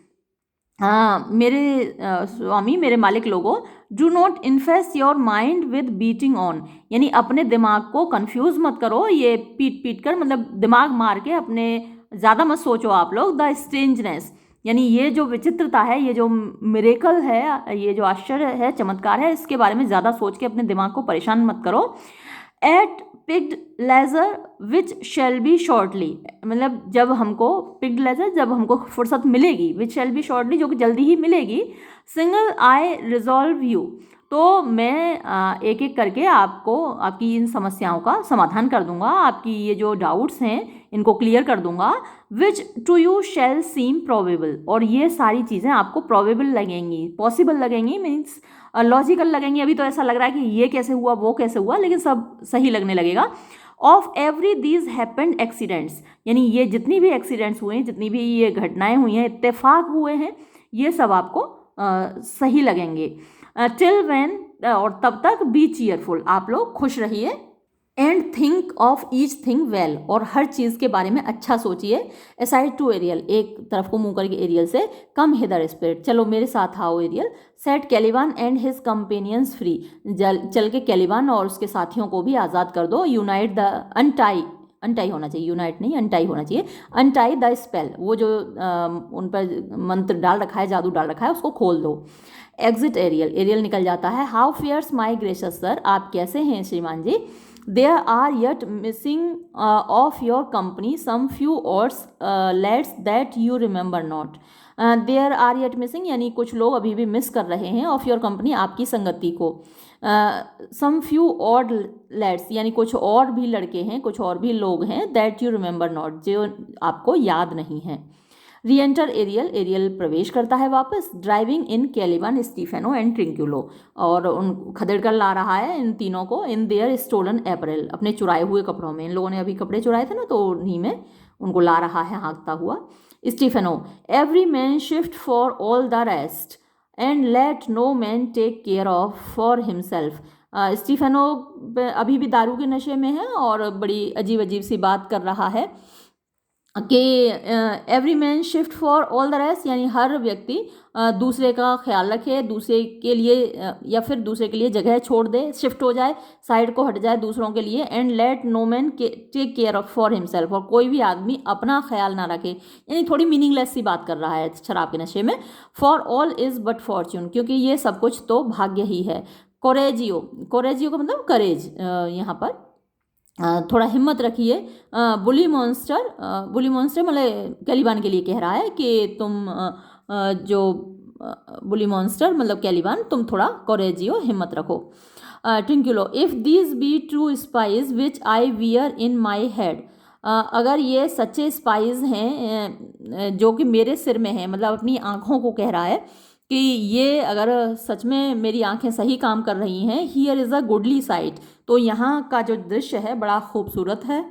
हाँ मेरे स्वामी, मेरे मालिक लोगों, do not इन्फेस्ट your mind with beating on, यानी अपने दिमाग को कंफ्यूज मत करो, ये पीट पीट कर, मतलब दिमाग मार के अपने ज़्यादा मत सोचो आप लोग। द स्ट्रेंजनेस, यानी ये जो विचित्रता है, ये जो मिरेकल है, ये जो आश्चर्य है, चमत्कार है, इसके बारे में ज़्यादा सोच के अपने दिमाग को परेशान मत करो। At picked leisure which shall be shortly, मतलब जब हमको पिग्ड लेजर, जब हमको फुर्सत मिलेगी, विच शैल बी शॉर्टली, जो कि जल्दी ही मिलेगी। सिंगल आई रिजॉल्व यू, तो मैं एक एक करके आपको, आपकी इन समस्याओं का समाधान कर दूंगा, आपकी ये जो डाउट्स हैं इनको क्लियर कर दूंगा। Which to you shall seem probable, और ये सारी चीज़ें आपको प्रोबेबल लगेंगी, पॉसिबल लगेंगी, मीन्स लॉजिकल लगेंगी। अभी तो ऐसा लग रहा है कि ये कैसे हुआ, वो कैसे हुआ, लेकिन सब सही लगने लगेगा। Of every these happened accidents, यानी ये जितनी भी एक्सीडेंट्स हुए हैं, जितनी भी ये घटनाएं हुई हैं, इत्तेफाक हुए हैं, ये सब आपको सही लगेंगे। टिल व्हेन, और तब तक, बी चीयरफुल, आप लोग खुश रहिए। And think of each thing well, और हर चीज़ के बारे में अच्छा सोचिए। असाइड टू एरियल, एक तरफ को मुंह करके एरियल से, कम हिदर स्पिरिट, चलो मेरे साथ आओ Ariel. Set Caliban and his companions free, चल के कैलिवान और उसके साथियों को भी आज़ाद कर दो। यूनाइट द अनटाई होना चाहिए, यूनाइट नहीं, अनटाई होना चाहिए। अनटाई द स्पेल, वो जो उन पर मंत्र डाल रखा है, जादू डाल रखा है, उसको खोल दो। एग्जिट एरियल, एरियल निकल जाता है। How fares my gracious sir, आप कैसे हैं श्रीमान जी। There are yet missing of your company some few ऑर्स lads that you remember not, there are yet missing, यानी कुछ लोग अभी भी मिस कर रहे हैं, ऑफ योर कंपनी, आपकी संगति को। सम फ्यू ऑड लेट्स, यानी कुछ और भी लड़के हैं, कुछ और भी लोग हैं, दैट यू रिमेंबर नॉट, जो आपको याद नहीं है। री एंटर एरियल, एरियल प्रवेश करता है वापस। Driving in Caliban, Stephano and Trinculo, और उन खदेड़ कर ला रहा है इन तीनों को, इन देयर स्टोलन एपरेल, अपने चुराए हुए कपड़ों में। इन लोगों ने अभी कपड़े चुराए थे ना, तो उन्हीं में उनको ला रहा है हाँकता हुआ। Stephano, every man shift for all the rest and let no man take care of for himself. Stephano अभी भी दारू के नशे में है और बड़ी अजीब अजीब सी बात कर रहा है कि every man shift for all the rest, यानी हर व्यक्ति दूसरे का ख्याल रखे, दूसरे के लिए या फिर दूसरे के लिए जगह छोड़ दे, शिफ्ट हो जाए, साइड को हट जाए दूसरों के लिए। And let no man take care of for himself, और कोई भी आदमी अपना ख्याल ना रखे, यानी थोड़ी मीनिंगलेस सी बात कर रहा है शराब के नशे में। For all is but Fortune, क्योंकि ये सब कुछ तो भाग्य ही है। कोरेजियो, कोरेजियो का मतलब करेज, यहाँ पर थोड़ा हिम्मत रखिए। बुली मॉन्स्टर, बुली मॉन्स्टर मतलब कैलिबान के लिए कह रहा है कि तुम जो बुली मॉन्स्टर मतलब कैलिबान, तुम थोड़ा कोरेजियो, हिम्मत रखो। Trinculo, if these be true spies which I wear in my head, अगर ये सच्चे स्पाइज हैं जो कि मेरे सिर में हैं, मतलब अपनी आँखों को कह रहा है कि ये अगर सच में मेरी आंखें सही काम कर रही हैं, here is a goodly site, तो यहाँ का जो दृश्य है बड़ा खूबसूरत है।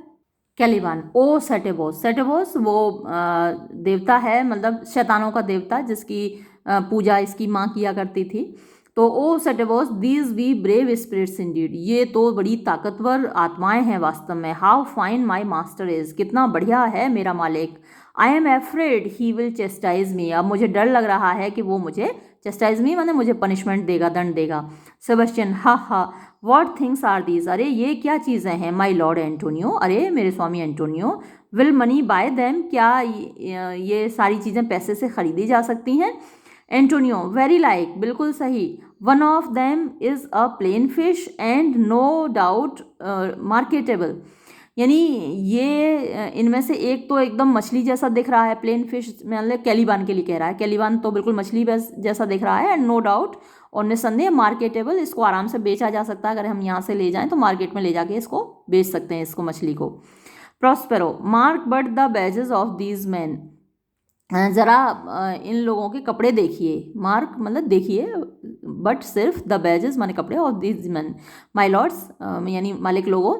कैलिबान, ओ सेटेबोस, सेटेबोस वो देवता है, मतलब शैतानों का देवता, जिसकी पूजा इसकी माँ किया करती थी। तो O Setebos, these be brave spirits indeed, ये तो बड़ी ताकतवर आत्माएं हैं वास्तव में। How fine my master is, कितना बढ़िया है मेरा मालिक। I am afraid he will chastise me, अब मुझे डर लग रहा है कि वो मुझे चेस्टाइज मी माने मुझे पनिशमेंट देगा, दंड देगा। सेबेस्टियन, हा हा, व्हाट थिंग्स आर दीज, अरे ये क्या चीज़ें हैं। माई लॉर्ड एंटोनियो, अरे मेरे स्वामी Antonio. Will money buy them, क्या ये सारी चीज़ें पैसे से खरीदी जा सकती हैं। एंटोनियो, वेरी लाइक, बिल्कुल सही। One of them is a plain fish and no doubt marketable, यानी ये इनमें से एक तो एकदम मछली जैसा दिख रहा है, प्लेन फिश मतलब कैलिबान के लिए कह रहा है, कैलिबान तो बिल्कुल मछली जैसा दिख रहा है। एंड नो डाउट, और निस्संदेह मार्केटेबल, इसको आराम से बेचा जा सकता है, अगर हम यहाँ से ले जाएं तो मार्केट में ले जाके इसको बेच सकते हैं, इसको मछली को। Prospero, mark but the badges of these man, ज़रा इन लोगों के कपड़े देखिए, मार्क मतलब देखिए, बट सिर्फ द बैजेस माने कपड़े, और दिस मैन माई लॉर्ड्स यानी मालिक लोगों।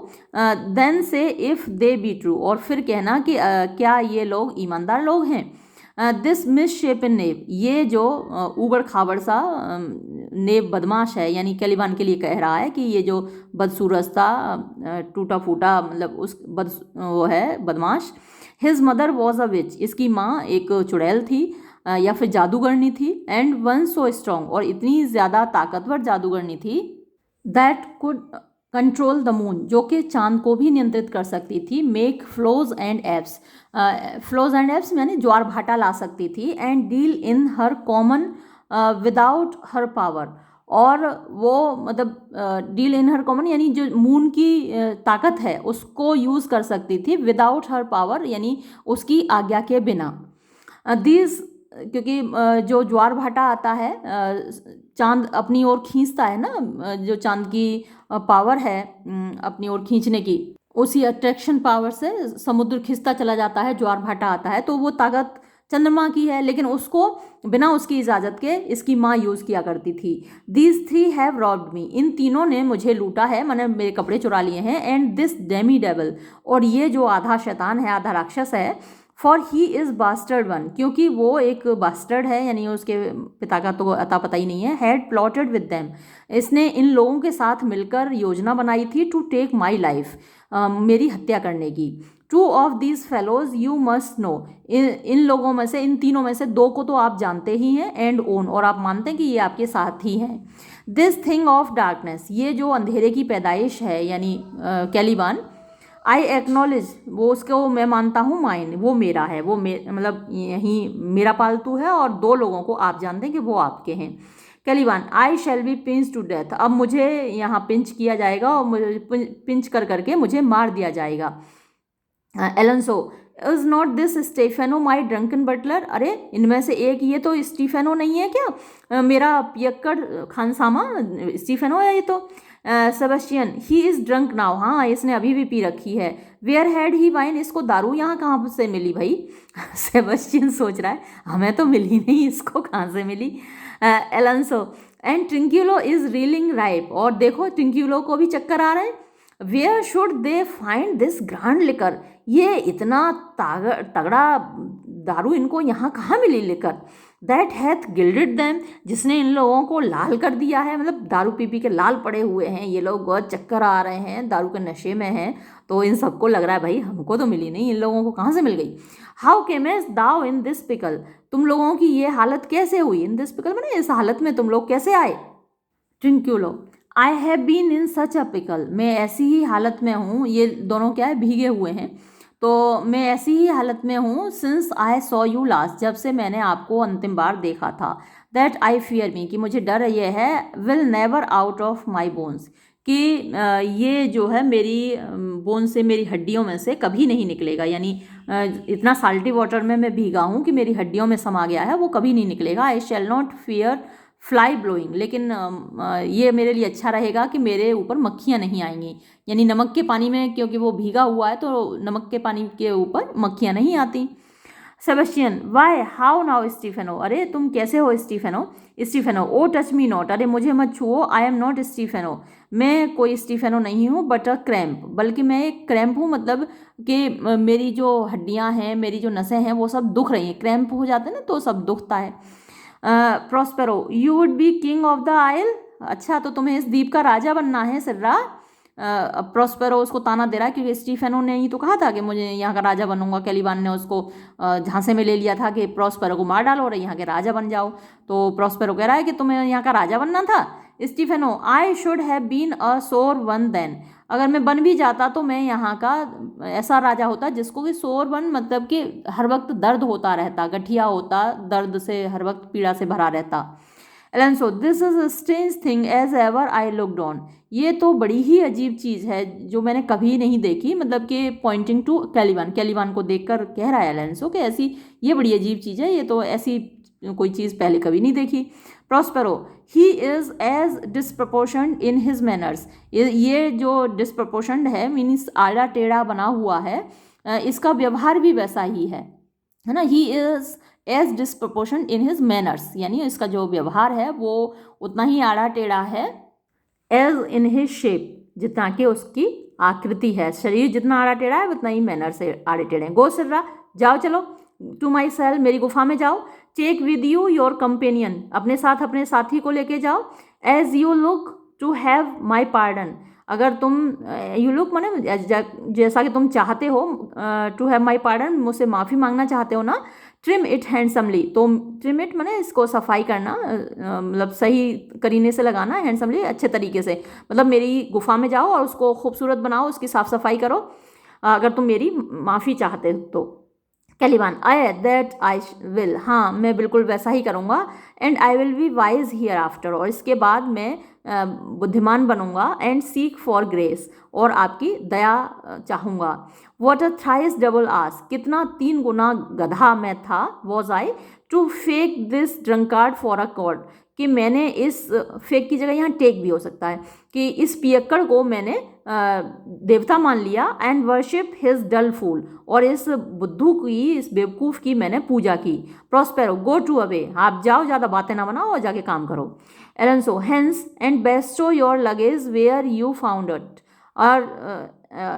देन से इफ़ दे बी ट्रू, और फिर कहना कि क्या ये लोग ईमानदार लोग हैं। दिस मिस शेप इन नेब, ये जो ऊबड़ खाबड़ सा नेब बदमाश है, यानी कैलिबान के लिए कह रहा है कि ये जो बदसूरत सा टूटा फूटा मतलब उस वो है बदमाश। हिज मदर वॉज अ विच, इसकी माँ एक चुड़ैल थी या फिर जादूगरनी थी। एंड वन सो स्ट्रॉन्ग, और इतनी ज़्यादा ताकतवर जादूगरनी थी। That could control the moon, जो कि चांद को भी नियंत्रित कर सकती थी। Make flows and abs, flows and abs यानी ज्वार भाटा ला सकती थी। And deal in her common without her power, और वो मतलब डील इन हर कॉमन यानी जो मून की ताकत है उसको यूज़ कर सकती थी, विदाउट हर पावर यानी उसकी आज्ञा के बिना। दीज, क्योंकि जो ज्वार भाटा आता है चांद अपनी ओर खींचता है ना, जो चांद की पावर है अपनी ओर खींचने की, उसी अट्रैक्शन पावर से समुद्र खिंचता चला जाता है, ज्वार भाटा आता है, तो वो ताकत चंद्रमा की है, लेकिन उसको बिना उसकी इजाज़त के इसकी माँ यूज़ किया करती थी। दीज थ्री हैव रॉब्ड मी, इन तीनों ने मुझे लूटा है, मैंने मेरे कपड़े चुरा लिए हैं। एंड दिस डेमी डेवल, और ये जो आधा शैतान है, आधा राक्षस है। For he is bastard one, क्योंकि वो एक बास्टर्ड है, यानी उसके पिता का तो अता पता ही नहीं है। हैड प्लॉटेड विद देम, इसने इन लोगों के साथ मिलकर योजना बनाई थी। टू टेक माई लाइफ, मेरी हत्या करने की। Two of these fellows you must know, इन लोगों में से, इन तीनों में से दो को तो आप जानते ही हैं। एंड ओन, और आप मानते हैं कि ये आपके साथ ही हैं। दिस थिंग ऑफ डार्कनेस, ये जो अंधेरे की पैदाइश है यानी कैलिबान। आई एक्नॉलेज, वो उसको मैं मानता हूँ, माइन वो मेरा है, वो मतलब यहीं मेरा पालतू है, और दो लोगों को आप जानते हैं कि वो आपके हैं। Caliban, I shall be pinch to death, अब मुझे यहाँ पिंच किया जाएगा और मुझे पिंच कर करके मुझे मार दिया जाएगा। Alonso, is not this Stephano my drunken butler? अरे इनमें से एक ये तो स्टीफेनो नहीं है क्या? मेरा पियक्कड़ खानसामा स्टीफेनो है ये तो। Sebastian, he is drunk now, हाँ इसने अभी भी पी रखी है। वेयर हैड ही वाइन, इसको दारू यहाँ कहाँ से मिली भाई? सेबेस्टियन सोच रहा है हमें तो मिली नहीं, इसको कहाँ से मिली? Alonso, and Trinculo is reeling ripe, और देखो ट्रिंक्यूलो को भी चक्कर आ रहे हैं। Where should they find this grand liquor, ये इतना तगड़ा दारू इनको यहाँ कहाँ मिली liquor? That hath gilded them, जिसने इन लोगों को लाल कर दिया है, मतलब दारू पी पी के लाल पड़े हुए हैं ये लोग, बहुत चक्कर आ रहे हैं, दारू के नशे में हैं, तो इन सबको लग रहा है भाई हमको तो मिली नहीं, इन लोगों को कहाँ से मिल गई? How camest thou in this pickle, तुम लोगों की ये हालत कैसे हुई? इन दिस पिकल मैंने इस हालत में तुम लोग कैसे आए? Trinculo, I have been in such a pickle, मैं ऐसी ही हालत में हूँ, ये दोनों क्या है भीगे हुए हैं, तो मैं ऐसी ही हालत में हूँ since I saw you last, जब से मैंने आपको अंतिम बार देखा था। दैट आई फियर मी, कि मुझे डर ये है, will never out of my bones, कि ये जो है मेरी बोन से, मेरी हड्डियों में से कभी नहीं निकलेगा, यानी इतना साल्टी वाटर में मैं भीगा हूँ कि मेरी हड्डियों में समा गया है, वो कभी नहीं निकलेगा। I shall not fear fly blowing, लेकिन ये मेरे लिए अच्छा रहेगा कि मेरे ऊपर मक्खियाँ नहीं आएंगी, यानी नमक के पानी में क्योंकि वो भीगा हुआ है तो नमक के पानी के ऊपर मक्खियाँ नहीं आती। Sebastian, why how now Stephano, अरे तुम कैसे हो Stephano? Stephano, O touch me not, अरे मुझे मत छुओ, आई एम नॉट स्टीफेनो, मैं कोई स्टीफेनो नहीं हूँ, बट अ क्रैम्प, बल्कि मैं एक क्रैम्प हूँ, मतलब कि मेरी जो हड्डियाँ हैं, मेरी जो नसें हैं वो सब दुख रही हैं, क्रैम्प हो जाते हैं ना तो सब दुखता है। Prospero, you would be king of the isle, अच्छा तो तुम्हें इस द्वीप का राजा बनना है सिर्रा। अब प्रॉस्पेरो उसको ताना दे रहा है क्योंकि स्टीफेनो ने ही तो कहा था कि मुझे यहाँ का राजा बनूंगा, कैलिबान ने उसको झांसे में ले लिया था कि प्रॉस्पेरो को मार डालो और यहाँ के राजा बन जाओ, तो प्रॉस्पेरो कह रहा है कि तुम्हें यहाँ का राजा बनना था। Stephano, I should have been a sore one then, अगर मैं बन भी जाता तो मैं यहाँ का ऐसा राजा होता जिसको कि सोर वन मतलब कि हर वक्त दर्द होता रहता, गठिया होता, दर्द से हर वक्त पीड़ा से भरा रहता। Alonso, this is strange thing as ever I looked on, ये तो बड़ी ही अजीब चीज़ है जो मैंने कभी नहीं देखी, मतलब कि पॉइंटिंग टू कैलिबान, कैलिबान को देखकर कह रहा है एलेंसो कि ऐसी ये बड़ी अजीब चीज़ है, ये तो ऐसी कोई चीज़ पहले कभी नहीं देखी। Prospero, he is as disproportion in his manners, ये जो डिसप्रपोर्शन है मीन्स आड़ा टेढ़ा बना हुआ है, इसका व्यवहार भी वैसा ही है ना। He is as disproportion in his manners, यानी इसका जो व्यवहार है वो उतना ही आड़ा टेढ़ा है, एज इन हिज शेप, जितना कि उसकी आकृति है, शरीर जितना आड़ा टेढ़ा है उतना ही मैनर से आड़े टेढ़े हैं। गो सिर्रा, जाओ चलो, टू माई सेल, मेरी गुफा में जाओ। Take with you your companion, अपने साथ अपने साथी को लेके जाओ। As you look to have my pardon, अगर तुम यू लुक माने जैसा कि तुम चाहते हो, टू हैव माई पार्डन, मुझसे माफ़ी मांगना चाहते हो ना। ट्रिम इट हैंडसमली, तो ट्रिम इट माने इसको सफाई करना, मतलब सही करीने से लगाना, हैंडसमली अच्छे तरीके से, मतलब मेरी गुफा में जाओ और उसको खूबसूरत बनाओ, उसकी साफ़ सफाई करो, अगर तुम मेरी माफ़ी चाहते हो तो। कैलिबान, आई दैट आई विल, हाँ मैं बिल्कुल वैसा ही करूँगा। And I will be wise here after, और इसके बाद मैं बुद्धिमान बनूंगा। एंड सीक फॉर ग्रेस, और आपकी दया चाहूँगा। What a thrice double ass, कितना 3 गुना गधा मैं था। Was I to take this drunkard for a god, कि मैंने इस फेक की जगह यहाँ टेक भी हो सकता है, कि इस पियक्कड़ को मैंने देवता मान लिया। एंड वर्शिप हिज डल फूल, और इस बुद्धू की, इस बेवकूफ़ की मैंने पूजा की। प्रॉस्पेरो, गो टू अवे, आप जाओ, ज़्यादा बातें ना बनाओ और जाके काम करो। Alonso, hence and bestow your luggage where you found it, और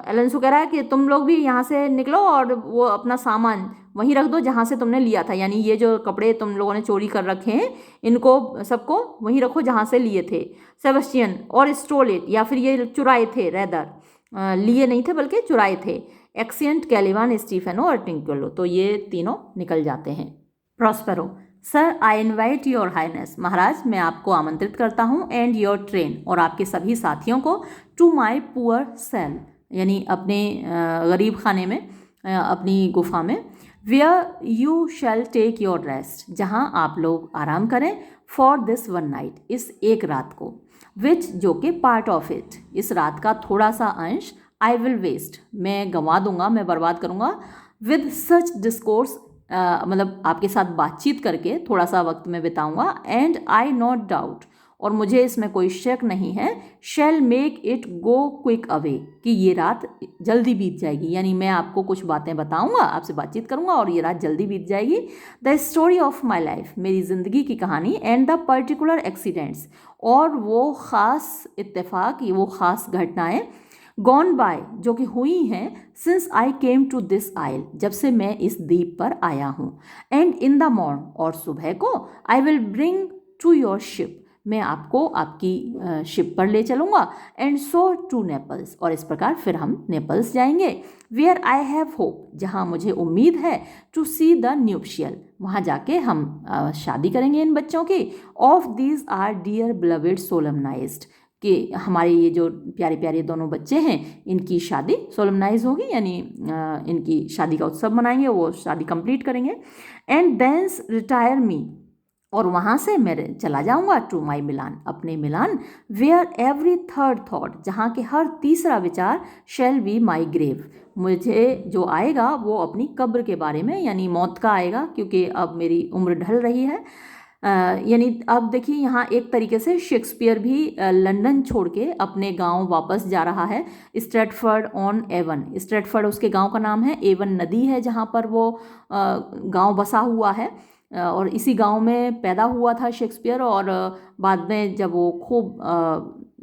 एलेंसो कह रहा है कि तुम लोग भी यहाँ से निकलो और वो अपना सामान वहीं रख दो जहाँ से तुमने लिया था, यानी ये जो कपड़े तुम लोगों ने चोरी कर रखे हैं इनको सबको वहीं रखो जहाँ से लिए थे। सेबेस्टियन, और स्टोल इट, या फिर ये चुराए थे, रेदर लिए नहीं थे बल्कि चुराए थे। एक्सियंट, कैलिबान, स्टीफेनो और ट्रिंक्यूलो, तो ये तीनों निकल जाते हैं। Prospero, sir I invite your highness, महाराज मैं आपको आमंत्रित करता हूँ। एंड योर ट्रेन, और आपके सभी साथियों को। टू माई पुअर सेल, यानी अपने गरीब खाने में, अपनी गुफा में। Where you shall take your rest, जहाँ आप लोग आराम करें। फॉर दिस वन नाइट, इस एक रात को। विच, जो कि पार्ट ऑफ इट, इस रात का थोड़ा सा अंश। आई विल वेस्ट, मैं गंवा दूंगा, मैं बर्बाद करूंगा, विद सच डिस्कोर्स, मतलब आपके साथ बातचीत करके थोड़ा सा वक्त मैं बिताऊंगा, एंड आई नॉट डाउट, और मुझे इसमें कोई शक नहीं है, शैल make it go quick away, कि ये रात जल्दी बीत जाएगी, यानी मैं आपको कुछ बातें बताऊंगा, आपसे बातचीत करूंगा और ये रात जल्दी बीत जाएगी। The story of my life, मेरी ज़िंदगी की कहानी, एंड द पर्टिकुलर एक्सीडेंट्स, और वो ख़ास इत्तेफाक, वो ख़ास घटनाएं, गॉन बाय, जो कि हुई हैं, since I came to this isle, जब से मैं इस द्वीप पर आया हूँ, एंड इन द मॉर्न, और सुबह को, I will bring to your ship, मैं आपको आपकी शिप पर ले चलूँगा, एंड सो टू नेपल्स, और इस प्रकार फिर हम नेपल्स जाएंगे, वेयर आई हैव होप, जहाँ मुझे उम्मीद है, टू सी द न्यूप्शियल, वहाँ जाके हम शादी करेंगे इन बच्चों की, of these our dear beloved solemnized, कि हमारे ये जो प्यारे प्यारे दोनों बच्चे हैं इनकी शादी सोलमनाइज होगी, यानी इनकी शादी का उत्सव मनाएंगे, वो शादी कंप्लीट करेंगे, एंड देंस रिटायर मी, और वहाँ से मैं चला जाऊँगा टू माई मिलान, अपने मिलान, वेयर एवरी थर्ड थॉट, जहाँ के हर तीसरा विचार, शैल बी माई ग्रेव, मुझे जो आएगा वो अपनी कब्र के बारे में, यानी मौत का आएगा, क्योंकि अब मेरी उम्र ढल रही है। यानी अब देखिए यहाँ एक तरीके से शेक्सपियर भी लंदन छोड़ के अपने गांव वापस जा रहा है, स्ट्रेटफर्ड ऑन एवन, स्ट्रेटफर्ड उसके गांव का नाम है, एवन नदी है जहाँ पर वो गांव बसा हुआ है, और इसी गांव में पैदा हुआ था शेक्सपियर, और बाद में जब वो खूब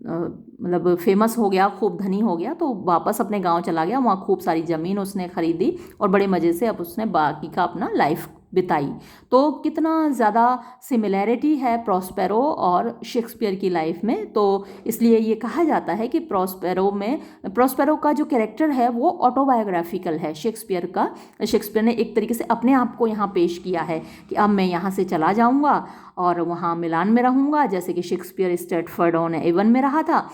मतलब फेमस हो गया, खूब धनी हो गया, तो वापस अपने गांव चला गया, वहाँ खूब सारी ज़मीन उसने खरीदी और बड़े मज़े से अब उसने बाकी का अपना लाइफ बिताई। तो कितना ज़्यादा सिमिलैरिटी है प्रॉस्पेरो और शेक्सपियर की लाइफ में, तो इसलिए ये कहा जाता है कि प्रॉस्पेरो का जो कैरेक्टर है वो ऑटोबायोग्राफिकल है शेक्सपियर का। शेक्सपियर ने एक तरीके से अपने आप को यहाँ पेश किया है कि अब मैं यहाँ से चला जाऊँगा और वहाँ मिलान में रहूँगा, जैसे कि शेक्सपियर स्ट्रेटफर्ड ऑन एवन में रहा था,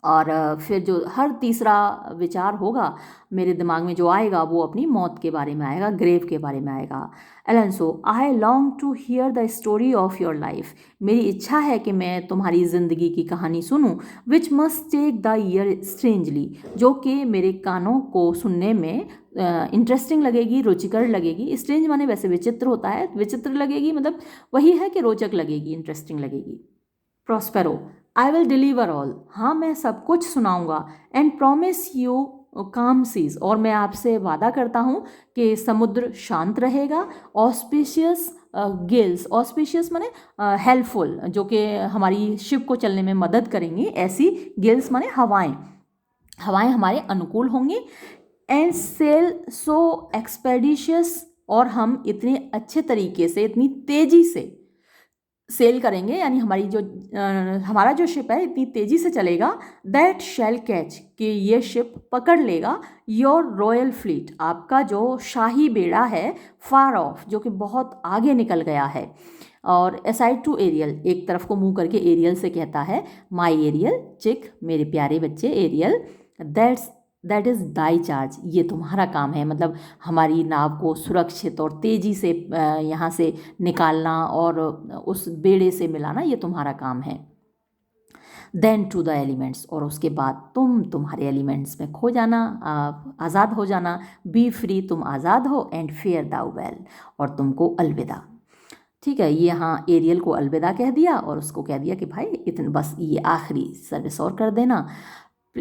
और फिर जो हर तीसरा विचार होगा मेरे दिमाग में जो आएगा वो अपनी मौत के बारे में आएगा, ग्रेव के बारे में आएगा। Alonso, I long to hear the story of your life, मेरी इच्छा है कि मैं तुम्हारी ज़िंदगी की कहानी सुनूं, which must take the ear strangely, जो कि मेरे कानों को सुनने में इंटरेस्टिंग लगेगी, रुचिकर लगेगी। स्ट्रेंज माने वैसे विचित्र होता है, विचित्र लगेगी मतलब वही है कि रोचक लगेगी, इंटरेस्टिंग लगेगी। Prospero, I will deliver all, हाँ मैं सब कुछ सुनाऊंगा, एंड प्रोमिस यू काम सीज, और मैं आपसे वादा करता हूँ कि समुद्र शांत रहेगा, ऑस्पिशियस गेल्स, ऑस्पिशियस माने हेल्पफुल, जो कि हमारी शिप को चलने में मदद करेंगी, ऐसी गेल्स माने हवाएं, हवाएं हमारे अनुकूल होंगी, एंड सेल सो एक्सपेडिशियस, और हम इतने अच्छे तरीके से, इतनी तेज़ी से सेल करेंगे, यानी हमारा जो शिप है इतनी तेज़ी से चलेगा, दैट शैल कैच, कि ये शिप पकड़ लेगा, योर रॉयल फ्लीट, आपका जो शाही बेड़ा है, फार ऑफ, जो कि बहुत आगे निकल गया है, और असाइड टू एरियल, एक तरफ को मुंह करके एरियल से कहता है, माई एरियल चिक, मेरे प्यारे बच्चे Ariel, that is thy charge, ये तुम्हारा काम है, मतलब हमारी नाव को सुरक्षित और तेज़ी से यहाँ से निकालना और उस बेड़े से मिलाना, ये तुम्हारा काम है। देन टू द एलिमेंट्स, और उसके बाद तुम्हारे एलिमेंट्स में खो जाना, आज़ाद हो जाना, बी फ्री, तुम आज़ाद हो, एंड फेयर दाउ वेल, और तुमको अलविदा। ठीक है, ये यहाँ एरियल को अलविदा कह दिया और उसको कह दिया कि भाई इतने बस ये आखिरी सर्विस और कर देना,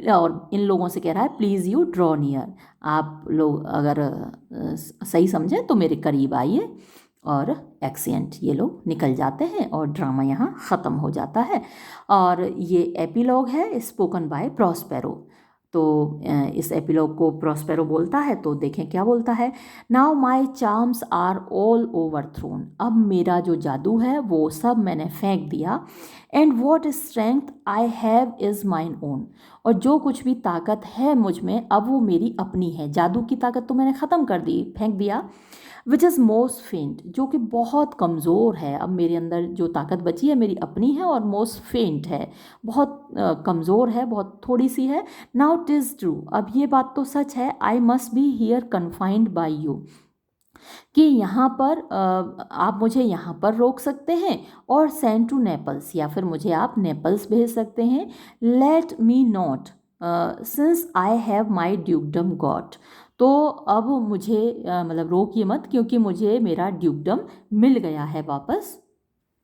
और इन लोगों से कह रहा है प्लीज़ यू ड्रॉ नियर, आप लोग अगर सही समझें तो मेरे करीब आइए, और एक्सेंट ये लोग निकल जाते हैं और ड्रामा यहाँ ख़त्म हो जाता है। और ये एपिलॉग है स्पोकन बाय प्रॉस्पेरो। तो इस एपिलॉग को प्रॉस्पेरो बोलता है, तो देखें क्या बोलता है। Now my charms are all overthrown, अब मेरा जो जादू है वो सब मैंने फेंक दिया, and what strength I have is mine own, और जो कुछ भी ताकत है मुझ में अब वो मेरी अपनी है, जादू की ताकत तो मैंने ख़त्म कर दी, फेंक दिया। विच इज़ मोस्ट फेंट, जो कि बहुत कमज़ोर है, अब मेरे अंदर जो ताकत बची है मेरी अपनी है, और मोस्ट फेंट है, बहुत कमज़ोर है, बहुत थोड़ी सी है। नाउ इट इज़ ट्रू, अब ये बात तो सच है, I must be here confined by you, कि यहाँ पर आप मुझे यहाँ पर रोक सकते हैं, और सेंड टू नेपल्स, या फिर मुझे आप नेपल्स भेज सकते हैं। Let me not, since I have my ड्यूकडम got, तो अब मुझे मतलब रोकिए मत, क्योंकि मुझे मेरा ड्यूकडम मिल गया है वापस।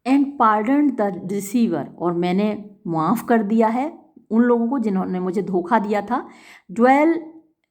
एंड पार्डन द डिसीवर, और मैंने माफ़ कर दिया है उन लोगों को जिन्होंने मुझे धोखा दिया था। Dwell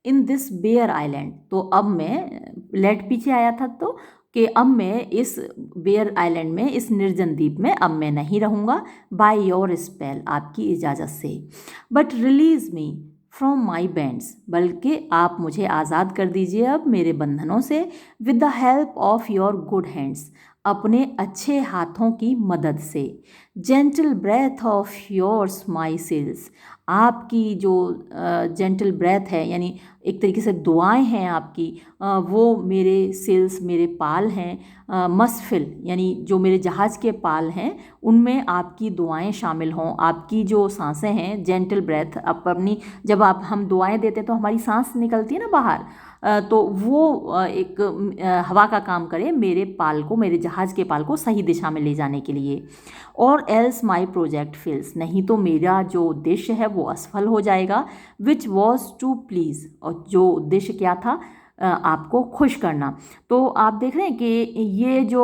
in this bare island, तो अब मैं लेट पीछे आया था तो कि अब मैं इस बेयर आइलैंड में, इस निर्जन द्वीप में अब मैं नहीं रहूँगा। बाय योर स्पेल, आपकी इजाज़त से। But release me from my bands, बल्कि आप मुझे आज़ाद कर दीजिए अब मेरे बंधनों से। With the help of your good hands, अपने अच्छे हाथों की मदद से। Gentle breath of yours my sails, आपकी जो जेंटल ब्रेथ है, यानी एक तरीके से दुआएं हैं आपकी, वो मेरे सेल्स, मेरे पाल हैं। मसफिल, यानी जो मेरे जहाज़ के पाल हैं उनमें आपकी दुआएं शामिल हों। आपकी जो सांसें हैं, जेंटल ब्रेथ, अपनी जब हम दुआएं देते हैं तो हमारी सांस निकलती है ना बाहर, तो वो एक हवा का काम करे मेरे पाल को, मेरे जहाज़ के पाल को सही दिशा में ले जाने के लिए। और एल्स माई प्रोजेक्ट फेल्स, नहीं तो मेरा जो उद्देश्य है वो असफल हो जाएगा। विच वॉज टू प्लीज़, और जो उद्देश्य क्या था, आपको खुश करना। तो आप देख रहे हैं कि ये जो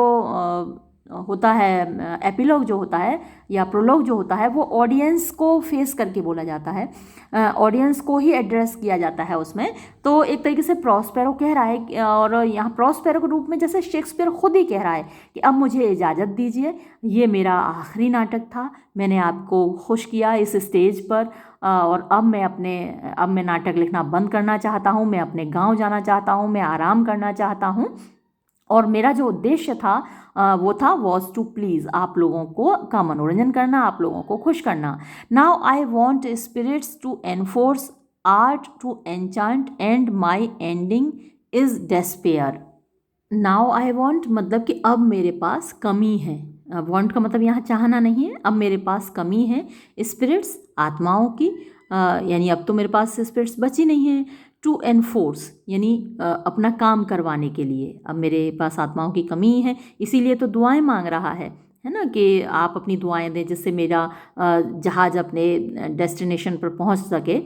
होता है एपिलॉग जो होता है या प्रोलॉग जो होता है, वो ऑडियंस को फेस करके बोला जाता है, ऑडियंस को ही एड्रेस किया जाता है उसमें। तो एक तरीके से प्रॉस्पेरो कह रहा है, और यहाँ प्रॉस्पेरो के रूप में जैसे शेक्सपियर खुद ही कह रहा है कि अब मुझे इजाज़त दीजिए, ये मेरा आखिरी नाटक था, मैंने आपको खुश किया इस स्टेज पर, और अब मैं नाटक लिखना बंद करना चाहता हूँ, मैं अपने गाँव जाना चाहता हूँ, मैं आराम करना चाहता हूँ। और मेरा जो उद्देश्य था वो था वॉज टू प्लीज़, आप लोगों का मनोरंजन करना, आप लोगों को खुश करना। Now I want spirits to enforce, art to enchant, and my ending is despair. Now I want मतलब कि अब मेरे पास कमी है। वॉन्ट का मतलब यहाँ चाहना नहीं है, अब मेरे पास कमी है। स्पिरिट्स, आत्माओं की, यानी अब तो मेरे पास स्पिरिट्स बची नहीं है। टू एनफोर्स, यानी अपना काम करवाने के लिए अब मेरे पास आत्माओं की कमी है, इसीलिए तो दुआएं मांग रहा है ना, कि आप अपनी दुआएं दें जिससे मेरा जहाज़ अपने डेस्टिनेशन पर पहुंच सके।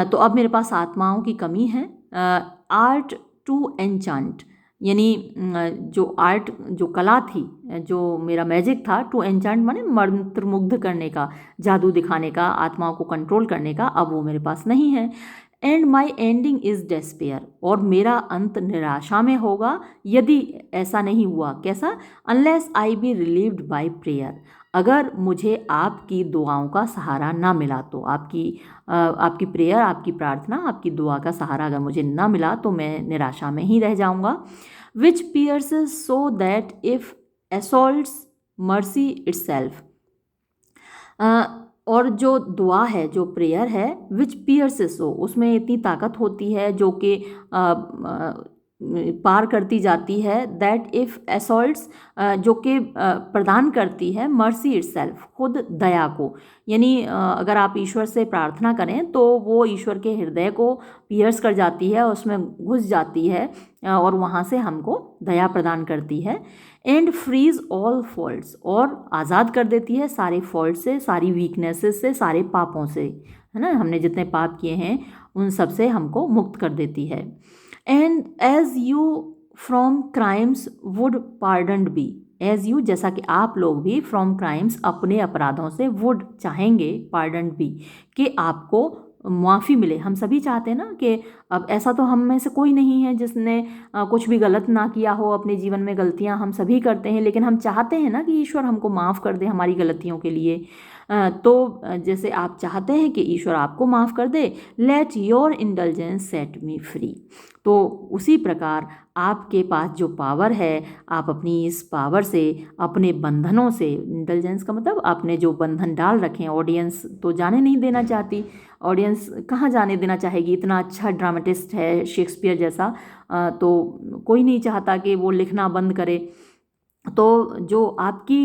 तो अब मेरे पास आत्माओं की कमी है। आर्ट टू एनचांट, यानी जो आर्ट, जो कला थी, जो मेरा मैजिक था, टू एनचांट माने मंत्रमुग्ध करने का, जादू दिखाने का, आत्माओं को कंट्रोल करने का, अब वो मेरे पास नहीं है। And my ending is despair, और मेरा अंत निराशा में होगा यदि ऐसा नहीं हुआ। कैसा? Unless I B relieved by prayer, अगर मुझे आपकी दुआओं का सहारा ना मिला तो, आपकी प्रेयर, आपकी प्रार्थना, आपकी दुआ का सहारा अगर मुझे ना मिला तो मैं निराशा में ही रह जाऊंगा। Which pierces so that it assaults mercy itself, और जो दुआ है, जो प्रेयर है, विच पियर्सेस हो, उसमें इतनी ताकत होती है जो कि पार करती जाती है। दैट इफ़ असॉल्ट्स, जो कि प्रदान करती है मर्सी इटसेल्फ, खुद दया को, यानी अगर आप ईश्वर से प्रार्थना करें तो वो ईश्वर के हृदय को पियर्स कर जाती है, उसमें घुस जाती है, और वहाँ से हमको दया प्रदान करती है। एंड फ्रीज ऑल फॉल्ट्स, और आज़ाद कर देती है सारे फॉल्ट से, सारी वीकनेसेस से, सारे पापों से, है ना, हमने जितने पाप किए हैं उन सब से हमको मुक्त कर देती है। And as you from crimes would pardoned be, as you जैसा कि आप लोग भी, फ्रॉम क्राइम्स अपने अपराधों से, वुड चाहेंगे, पार्डन्ड बी कि आपको माफ़ी मिले। हम सभी चाहते हैं ना कि अब ऐसा तो हम में से कोई नहीं है जिसने कुछ भी गलत ना किया हो अपने जीवन में। गलतियां हम सभी करते हैं, लेकिन हम चाहते हैं ना कि ईश्वर हमको माफ़ कर दे हमारी गलतियों के लिए। तो जैसे आप चाहते हैं कि ईश्वर आपको माफ़ कर दे, let your indulgence set me free, तो उसी प्रकार आपके पास जो पावर है, आप अपनी इस पावर से, अपने बंधनों से, इंटेलिजेंस का मतलब आपने जो बंधन डाल रखे हैं, ऑडियंस तो जाने नहीं देना चाहती, ऑडियंस कहाँ जाने देना चाहेगी, इतना अच्छा ड्रामेटिस्ट है शेक्सपियर जैसा, तो कोई नहीं चाहता कि वो लिखना बंद करे। तो जो आपकी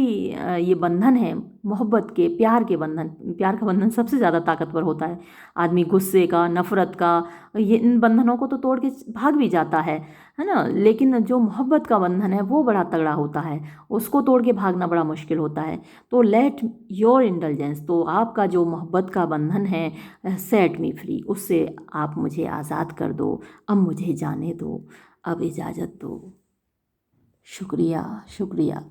ये बंधन है मोहब्बत के, प्यार के बंधन, प्यार का बंधन सबसे ज़्यादा ताकतवर होता है। आदमी गुस्से का, नफ़रत का, ये इन बंधनों को तो तोड़ के भाग भी जाता है ना, लेकिन जो मोहब्बत का बंधन है वो बड़ा तगड़ा होता है, उसको तोड़ के भागना बड़ा मुश्किल होता है। तो लेट योर इंडल्जेंस, तो आपका जो मोहब्बत का बंधन है, सेट मी फ्री, उससे आप मुझे आज़ाद कर दो, अब मुझे जाने दो, अब इजाज़त दो। शुक्रिया, शुक्रिया।